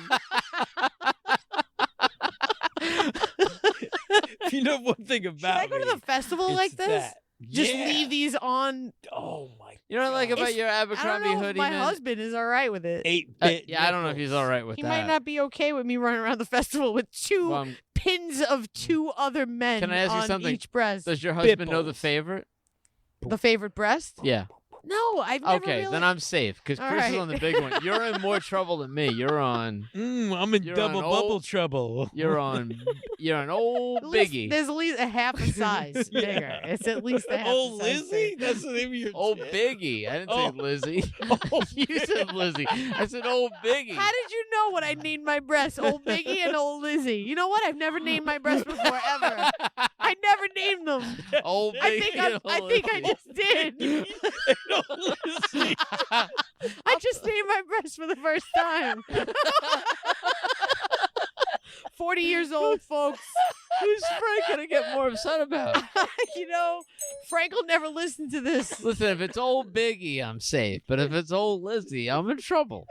[SPEAKER 3] If you know one thing
[SPEAKER 2] Should
[SPEAKER 3] about
[SPEAKER 2] I go to
[SPEAKER 3] me,
[SPEAKER 2] the festival
[SPEAKER 3] it's
[SPEAKER 2] like this?
[SPEAKER 3] that.
[SPEAKER 2] Just
[SPEAKER 3] Yeah.
[SPEAKER 2] leave these on.
[SPEAKER 3] Oh my!
[SPEAKER 1] You know what I like about
[SPEAKER 2] It's-
[SPEAKER 1] your
[SPEAKER 2] I don't
[SPEAKER 1] Abercrombie
[SPEAKER 2] know if
[SPEAKER 1] hoodie,
[SPEAKER 2] my
[SPEAKER 1] man?
[SPEAKER 2] husband is all right with it.
[SPEAKER 3] 8-bit.
[SPEAKER 1] Yeah, I don't know if he's all right with
[SPEAKER 2] He
[SPEAKER 1] that.
[SPEAKER 2] might not be okay with me running around the festival with two
[SPEAKER 1] Well,
[SPEAKER 2] pins of two other men
[SPEAKER 1] Can I ask you
[SPEAKER 2] on
[SPEAKER 1] something?
[SPEAKER 2] each breast.
[SPEAKER 1] does your husband know the
[SPEAKER 3] Bipples.
[SPEAKER 1] favorite?
[SPEAKER 2] The favorite breast?
[SPEAKER 1] Yeah.
[SPEAKER 2] No, I've never
[SPEAKER 1] Okay,
[SPEAKER 2] really...
[SPEAKER 1] then I'm safe because
[SPEAKER 2] All
[SPEAKER 1] Chris is
[SPEAKER 2] right.
[SPEAKER 1] on the big one. You're in more trouble than me. You're on.
[SPEAKER 3] I'm in
[SPEAKER 1] You're
[SPEAKER 3] double
[SPEAKER 1] on
[SPEAKER 3] bubble
[SPEAKER 1] old-
[SPEAKER 3] trouble.
[SPEAKER 1] You're on. You're an old
[SPEAKER 2] Listen,
[SPEAKER 1] biggie.
[SPEAKER 2] There's at least a half a size bigger.
[SPEAKER 3] Yeah.
[SPEAKER 2] It's at least a half
[SPEAKER 3] Old
[SPEAKER 2] a size
[SPEAKER 3] Lizzie?
[SPEAKER 2] bigger.
[SPEAKER 3] That's the name of your
[SPEAKER 1] Old
[SPEAKER 3] chick?
[SPEAKER 1] biggie. I didn't
[SPEAKER 3] Oh.
[SPEAKER 1] say Lizzie.
[SPEAKER 3] Old
[SPEAKER 1] You said Lizzie. I said old biggie.
[SPEAKER 2] How did you know what I named my breasts? Old Biggie and Old Lizzie. You know what? I've never named my breasts before ever. I never named them.
[SPEAKER 1] Old
[SPEAKER 2] I
[SPEAKER 1] biggie.
[SPEAKER 2] think
[SPEAKER 1] and
[SPEAKER 2] I
[SPEAKER 1] old
[SPEAKER 2] think I
[SPEAKER 1] Lizzie.
[SPEAKER 2] just did.
[SPEAKER 3] Old Lizzie.
[SPEAKER 2] I just named my breasts for the first time. 40 years old, folks.
[SPEAKER 1] Who's Frank gonna get more upset about?
[SPEAKER 2] You know, Frank will never listen to this.
[SPEAKER 1] Listen, if it's old Biggie, I'm safe. But if it's old Lizzie, I'm in trouble.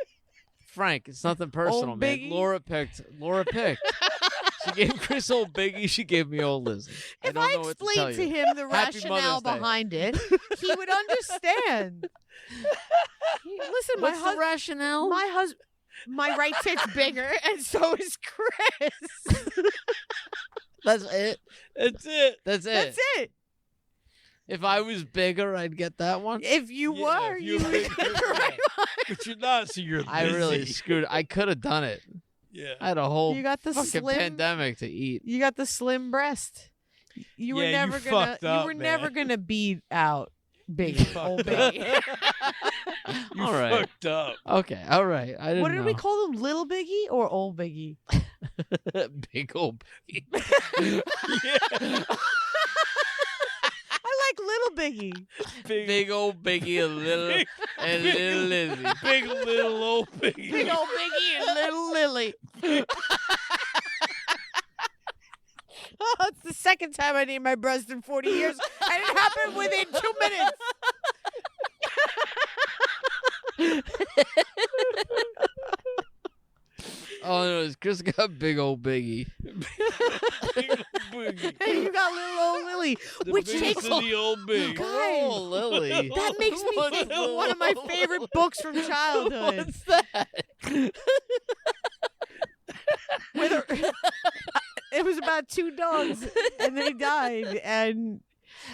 [SPEAKER 1] Frank, it's nothing personal,
[SPEAKER 2] Old
[SPEAKER 1] man.
[SPEAKER 2] Biggie?
[SPEAKER 1] Laura picked. She gave Chris old Biggie. She gave me old Lizzie.
[SPEAKER 2] If
[SPEAKER 1] don't
[SPEAKER 2] I
[SPEAKER 1] know what to tell
[SPEAKER 2] explained to
[SPEAKER 1] you.
[SPEAKER 2] him the
[SPEAKER 1] Happy
[SPEAKER 2] rationale
[SPEAKER 1] Mother's Day.
[SPEAKER 2] behind it, he would understand. Listen,
[SPEAKER 1] What's
[SPEAKER 2] my
[SPEAKER 1] the rationale?
[SPEAKER 2] my right tit's bigger, and so is Chris.
[SPEAKER 1] That's it.
[SPEAKER 3] That's it.
[SPEAKER 1] That's it.
[SPEAKER 2] That's it.
[SPEAKER 1] If I was bigger, I'd get that one.
[SPEAKER 2] If you
[SPEAKER 3] Yeah,
[SPEAKER 2] were,
[SPEAKER 3] if
[SPEAKER 2] you
[SPEAKER 3] you
[SPEAKER 2] would
[SPEAKER 3] were
[SPEAKER 2] get
[SPEAKER 3] bigger,
[SPEAKER 2] the right one.
[SPEAKER 3] But you're not, so you're
[SPEAKER 1] I really
[SPEAKER 3] Lizzie.
[SPEAKER 1] screwed. I could have done it.
[SPEAKER 3] Yeah.
[SPEAKER 1] I had a whole
[SPEAKER 2] You got the
[SPEAKER 1] fucking
[SPEAKER 2] slim.
[SPEAKER 1] pandemic to eat.
[SPEAKER 2] You got the slim breast. You were
[SPEAKER 3] Yeah, you
[SPEAKER 2] never gonna.
[SPEAKER 3] fucked
[SPEAKER 2] You
[SPEAKER 3] up,
[SPEAKER 2] were
[SPEAKER 3] man.
[SPEAKER 2] never gonna beat out
[SPEAKER 3] You
[SPEAKER 2] Biggie, old
[SPEAKER 3] fucked up.
[SPEAKER 2] Biggie.
[SPEAKER 3] You
[SPEAKER 1] All right.
[SPEAKER 3] fucked up.
[SPEAKER 1] Okay. All right. I didn't
[SPEAKER 2] What did
[SPEAKER 1] know.
[SPEAKER 2] we call him? Little Biggie or Old Biggie?
[SPEAKER 1] Big old Biggie.
[SPEAKER 3] Yeah.
[SPEAKER 2] I like Little Biggie.
[SPEAKER 1] Big old Biggie and little
[SPEAKER 3] Big-
[SPEAKER 1] and
[SPEAKER 3] big-
[SPEAKER 1] little Lizzie.
[SPEAKER 3] Big little old Biggie.
[SPEAKER 2] Big old Biggie and Little Lily. Oh, it's the second time I named my breast in 40 years, and it happened within 2 minutes.
[SPEAKER 1] Oh no, it's Chris got big old Biggie.
[SPEAKER 3] Big old Biggie.
[SPEAKER 2] And you got Little Old Lily,
[SPEAKER 3] The
[SPEAKER 2] which
[SPEAKER 3] biggest
[SPEAKER 2] takes
[SPEAKER 3] of the old big.
[SPEAKER 2] Guys,
[SPEAKER 1] Oh, Lily.
[SPEAKER 2] that makes me
[SPEAKER 1] What's
[SPEAKER 2] think
[SPEAKER 1] the-
[SPEAKER 2] of one of my favorite books from childhood.
[SPEAKER 1] What's that?
[SPEAKER 2] It was about two dogs, and they died, and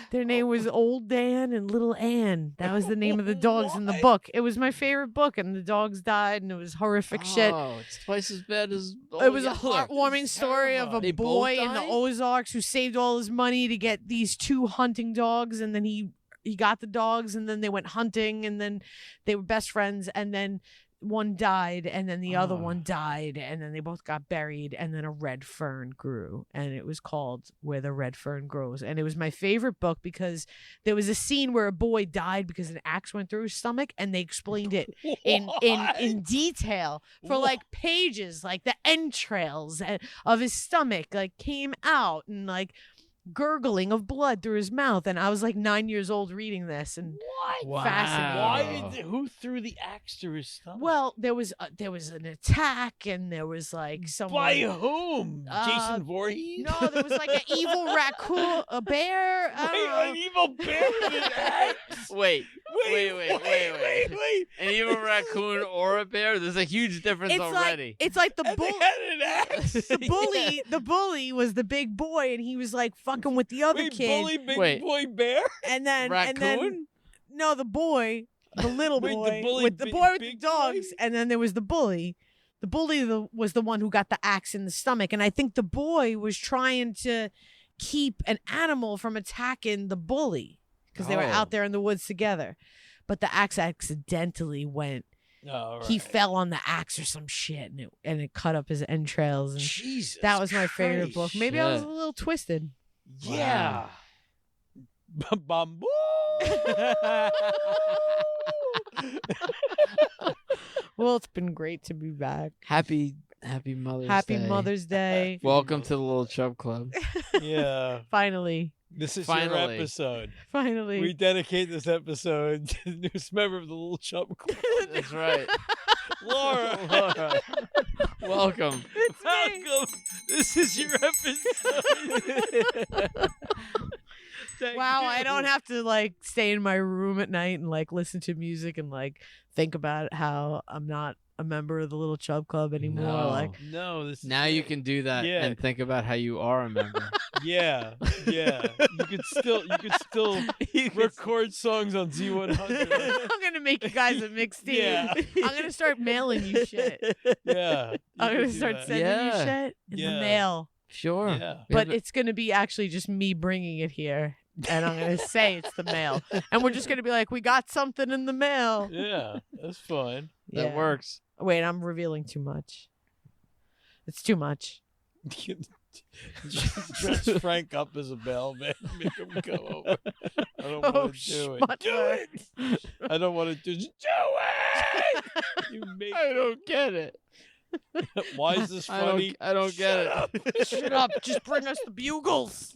[SPEAKER 2] their name was Old Dan and Little Ann. That was the name of the dogs in the
[SPEAKER 3] What?
[SPEAKER 2] book. It was my favorite book, and the dogs died, and it was horrific shit.
[SPEAKER 1] Oh, it's twice as bad as.
[SPEAKER 2] It was a
[SPEAKER 1] Yeller.
[SPEAKER 2] heartwarming story of a
[SPEAKER 1] They both
[SPEAKER 2] boy in the
[SPEAKER 1] died?
[SPEAKER 2] Ozarks who saved all his money to get these two hunting dogs, and then he got the dogs, and then they went hunting, and then they were best friends, and then one died, and then the other
[SPEAKER 1] Ah.
[SPEAKER 2] one died, and then they both got buried, and then a red fern grew, and it was called Where the Red Fern Grows. And it was my favorite book because there was a scene where a boy died because an axe went through his stomach, and they explained it in detail for like pages, like the entrails of his stomach like came out, and like gurgling of blood through his mouth. And I was like 9 years old reading this, and
[SPEAKER 3] What?
[SPEAKER 2] Fascinating.
[SPEAKER 3] Why who threw the axe to his stomach?
[SPEAKER 2] well, there was an attack, and there was like someone.
[SPEAKER 3] By whom? Jason Voorhees?
[SPEAKER 2] No, there was like an evil raccoon, a bear. I don't
[SPEAKER 3] Wait,
[SPEAKER 2] know.
[SPEAKER 3] an evil bear with an axe?
[SPEAKER 1] Wait,
[SPEAKER 3] Wait.
[SPEAKER 1] an evil raccoon or a bear? There's a huge difference
[SPEAKER 2] It's
[SPEAKER 1] already.
[SPEAKER 2] like the
[SPEAKER 3] And
[SPEAKER 2] bull.
[SPEAKER 3] they had an axe?
[SPEAKER 2] The bully was the big boy, and he was like fucking with the other
[SPEAKER 3] Wait,
[SPEAKER 2] kid.
[SPEAKER 3] bully big
[SPEAKER 1] Wait.
[SPEAKER 3] boy bear?
[SPEAKER 2] And then
[SPEAKER 1] Raccoon?
[SPEAKER 2] no, the boy, the little
[SPEAKER 3] Wait, the
[SPEAKER 2] boy,
[SPEAKER 3] bully
[SPEAKER 2] with the
[SPEAKER 3] big-
[SPEAKER 2] boy with the
[SPEAKER 3] big
[SPEAKER 2] dogs,
[SPEAKER 3] boy?
[SPEAKER 2] and then there was the bully. The bully was the one who got the axe in the stomach, and I think the boy was trying to keep an animal from attacking the bully because they were
[SPEAKER 1] Oh.
[SPEAKER 2] out there in the woods together. But the axe accidentally went.
[SPEAKER 3] Oh,
[SPEAKER 2] He fell on the axe or some shit, and it cut up his entrails. And
[SPEAKER 3] Jesus.
[SPEAKER 2] that was my favorite book.
[SPEAKER 3] Christ.
[SPEAKER 2] Maybe I was a
[SPEAKER 1] Shit.
[SPEAKER 2] little twisted.
[SPEAKER 3] Yeah. Bamboo.
[SPEAKER 2] Well, it's been great to be back.
[SPEAKER 1] Happy Mother's
[SPEAKER 2] Happy
[SPEAKER 1] Day.
[SPEAKER 2] Mother's Day.
[SPEAKER 1] Welcome to the Little Chub Club.
[SPEAKER 3] Yeah.
[SPEAKER 2] Finally.
[SPEAKER 3] This is
[SPEAKER 1] Finally.
[SPEAKER 3] your episode.
[SPEAKER 2] Finally.
[SPEAKER 3] We dedicate this episode to the newest member of the Little Chub Club,
[SPEAKER 1] That's right.
[SPEAKER 3] Laura.
[SPEAKER 1] Laura. Welcome.
[SPEAKER 2] It's me.
[SPEAKER 3] Welcome. This is your episode. Thank
[SPEAKER 2] Wow, I
[SPEAKER 3] you.
[SPEAKER 2] don't have to like stay in my room at night and like listen to music and like think about how I'm not a member of the Little Chub Club anymore.
[SPEAKER 1] No.
[SPEAKER 2] Like,
[SPEAKER 3] No, this is
[SPEAKER 1] Now you
[SPEAKER 3] it.
[SPEAKER 1] can do that
[SPEAKER 3] Yeah.
[SPEAKER 1] and think about how you are a member.
[SPEAKER 3] Yeah. You could still record songs on Z100.
[SPEAKER 2] I'm gonna make you guys a mixtape.
[SPEAKER 3] Yeah.
[SPEAKER 2] I'm gonna start mailing you shit.
[SPEAKER 3] Yeah. you
[SPEAKER 2] I'm
[SPEAKER 3] could
[SPEAKER 2] gonna
[SPEAKER 3] do
[SPEAKER 2] start
[SPEAKER 3] that.
[SPEAKER 2] sending
[SPEAKER 1] Yeah.
[SPEAKER 2] you shit in the
[SPEAKER 3] Yeah.
[SPEAKER 2] mail.
[SPEAKER 1] Sure.
[SPEAKER 3] Yeah.
[SPEAKER 1] We
[SPEAKER 2] But
[SPEAKER 1] have
[SPEAKER 2] it's gonna be actually just me bringing it here, and I'm gonna say it's the mail, and we're just gonna be like, we got something in the mail.
[SPEAKER 3] Yeah. That's fine.
[SPEAKER 1] that
[SPEAKER 2] Yeah.
[SPEAKER 1] works.
[SPEAKER 2] Wait, I'm revealing too much. It's too much.
[SPEAKER 3] Dress Frank up as a bellman. Make him come over. I don't
[SPEAKER 2] Oh,
[SPEAKER 3] want to do it.
[SPEAKER 2] schmutter.
[SPEAKER 3] Do it. I don't want to do it. You make.
[SPEAKER 1] I don't get it.
[SPEAKER 3] Why is this
[SPEAKER 1] I
[SPEAKER 3] funny?
[SPEAKER 1] don't get it.
[SPEAKER 2] Shut up! Just bring us the bugles.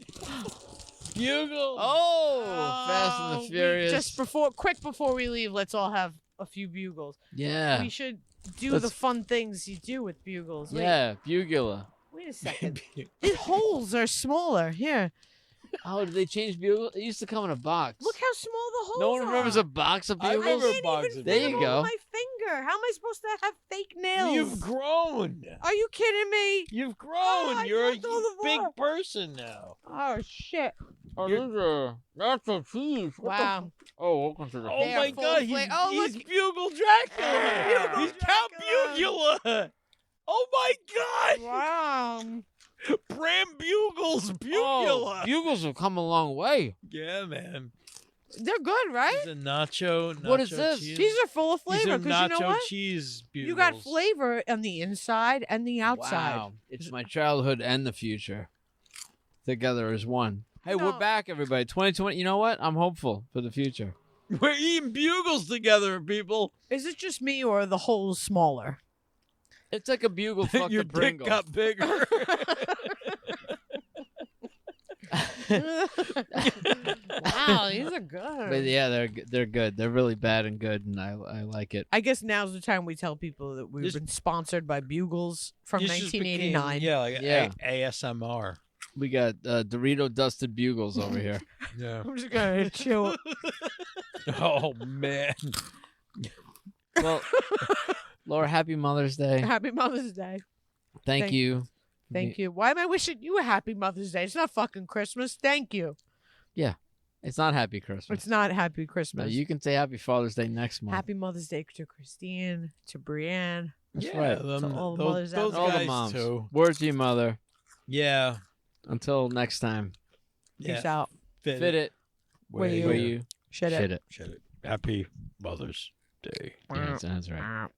[SPEAKER 3] Bugle.
[SPEAKER 1] Oh, Fast and the Furious.
[SPEAKER 2] Just quick before we leave, let's all have a few bugles.
[SPEAKER 1] yeah.
[SPEAKER 2] We should do
[SPEAKER 1] Let's-
[SPEAKER 2] the fun things you do with bugles. Wait,
[SPEAKER 1] Yeah, Bugula.
[SPEAKER 2] wait a second. These holes are smaller. Here,
[SPEAKER 1] Oh, did they change Bugle? It used to come in a box.
[SPEAKER 2] look how small the holes are.
[SPEAKER 1] No one remembers a box of
[SPEAKER 3] I
[SPEAKER 1] Bugles?
[SPEAKER 3] remember
[SPEAKER 2] I can't
[SPEAKER 3] box
[SPEAKER 2] even
[SPEAKER 3] of
[SPEAKER 1] There
[SPEAKER 2] fit
[SPEAKER 1] you
[SPEAKER 2] them
[SPEAKER 1] go.
[SPEAKER 2] on my finger. How am I supposed to have fake nails?
[SPEAKER 3] You've grown.
[SPEAKER 2] Are you kidding me?
[SPEAKER 3] You've grown.
[SPEAKER 2] I
[SPEAKER 3] You're a
[SPEAKER 2] knocked all the
[SPEAKER 3] big
[SPEAKER 2] bar.
[SPEAKER 3] person now.
[SPEAKER 2] Oh shit!
[SPEAKER 1] Oh, these are nacho cheese. What the
[SPEAKER 2] Wow.
[SPEAKER 1] Oh, welcome to the
[SPEAKER 3] Oh
[SPEAKER 2] They are
[SPEAKER 3] my
[SPEAKER 2] full
[SPEAKER 3] God,
[SPEAKER 2] of
[SPEAKER 3] he's,
[SPEAKER 2] fla- Oh,
[SPEAKER 3] he's
[SPEAKER 2] look.
[SPEAKER 3] Bugle Dracula.
[SPEAKER 2] Bugle
[SPEAKER 3] He's Count
[SPEAKER 2] Dracula.
[SPEAKER 3] Bugula. Oh my God.
[SPEAKER 2] Wow.
[SPEAKER 3] Bram Bugles
[SPEAKER 1] Oh,
[SPEAKER 3] Bugula.
[SPEAKER 1] Bugles have come a long way.
[SPEAKER 3] Yeah, man.
[SPEAKER 2] They're good, right?
[SPEAKER 3] It's a nacho.
[SPEAKER 1] What is
[SPEAKER 3] nacho
[SPEAKER 1] this?
[SPEAKER 3] Cheese.
[SPEAKER 2] These are full of
[SPEAKER 3] These
[SPEAKER 2] flavor
[SPEAKER 3] are
[SPEAKER 2] because you know
[SPEAKER 3] nacho
[SPEAKER 2] what?
[SPEAKER 3] cheese Bugles.
[SPEAKER 2] You got flavor on the inside and the outside.
[SPEAKER 1] Wow. It's my childhood and the future together as one. Hey, we're
[SPEAKER 2] No.
[SPEAKER 1] back, everybody. 2020. You know what? I'm hopeful for the future.
[SPEAKER 3] We're eating Bugles together, people.
[SPEAKER 2] Is it just me or are the holes smaller?
[SPEAKER 1] It's like a bugle fuck
[SPEAKER 3] Your
[SPEAKER 1] the
[SPEAKER 3] dick
[SPEAKER 1] Pringle.
[SPEAKER 3] got bigger.
[SPEAKER 2] Wow, these are good.
[SPEAKER 1] But yeah, they're good. They're really bad and good, and I like it.
[SPEAKER 2] I guess now's the time we tell people that we've
[SPEAKER 3] This-
[SPEAKER 2] been sponsored by Bugles from
[SPEAKER 3] This just became-
[SPEAKER 2] 1989.
[SPEAKER 3] yeah, like
[SPEAKER 1] Yeah.
[SPEAKER 3] ASMR.
[SPEAKER 1] We got Dorito dusted bugles over here.
[SPEAKER 3] Yeah.
[SPEAKER 2] I'm just gonna chill.
[SPEAKER 3] Oh man.
[SPEAKER 1] Well, Laura, happy Mother's Day.
[SPEAKER 2] Happy Mother's Day.
[SPEAKER 1] Thank you.
[SPEAKER 2] Thank you. Why am I wishing you a happy Mother's Day? It's not fucking Christmas. Thank you.
[SPEAKER 1] It's not Happy Christmas.
[SPEAKER 2] It's not Happy
[SPEAKER 1] No,
[SPEAKER 2] Christmas.
[SPEAKER 1] you can say Happy Father's Day next month.
[SPEAKER 2] Happy Mother's Day to Christine, to Brienne.
[SPEAKER 1] That's
[SPEAKER 3] Yeah,
[SPEAKER 1] right.
[SPEAKER 3] them-
[SPEAKER 2] To all the
[SPEAKER 3] those,
[SPEAKER 2] mothers out
[SPEAKER 3] those
[SPEAKER 2] there.
[SPEAKER 1] All
[SPEAKER 3] guys
[SPEAKER 1] the moms.
[SPEAKER 3] too.
[SPEAKER 1] Word to your mother.
[SPEAKER 3] Yeah.
[SPEAKER 1] Until next time.
[SPEAKER 2] Peace
[SPEAKER 3] Yeah.
[SPEAKER 2] out.
[SPEAKER 1] Fit it
[SPEAKER 2] Where you-
[SPEAKER 1] where you
[SPEAKER 2] Shut
[SPEAKER 1] shit
[SPEAKER 2] it.
[SPEAKER 1] it.
[SPEAKER 3] Shut it. Happy Mother's Day.
[SPEAKER 1] Yeah, that's right.
[SPEAKER 2] Wow.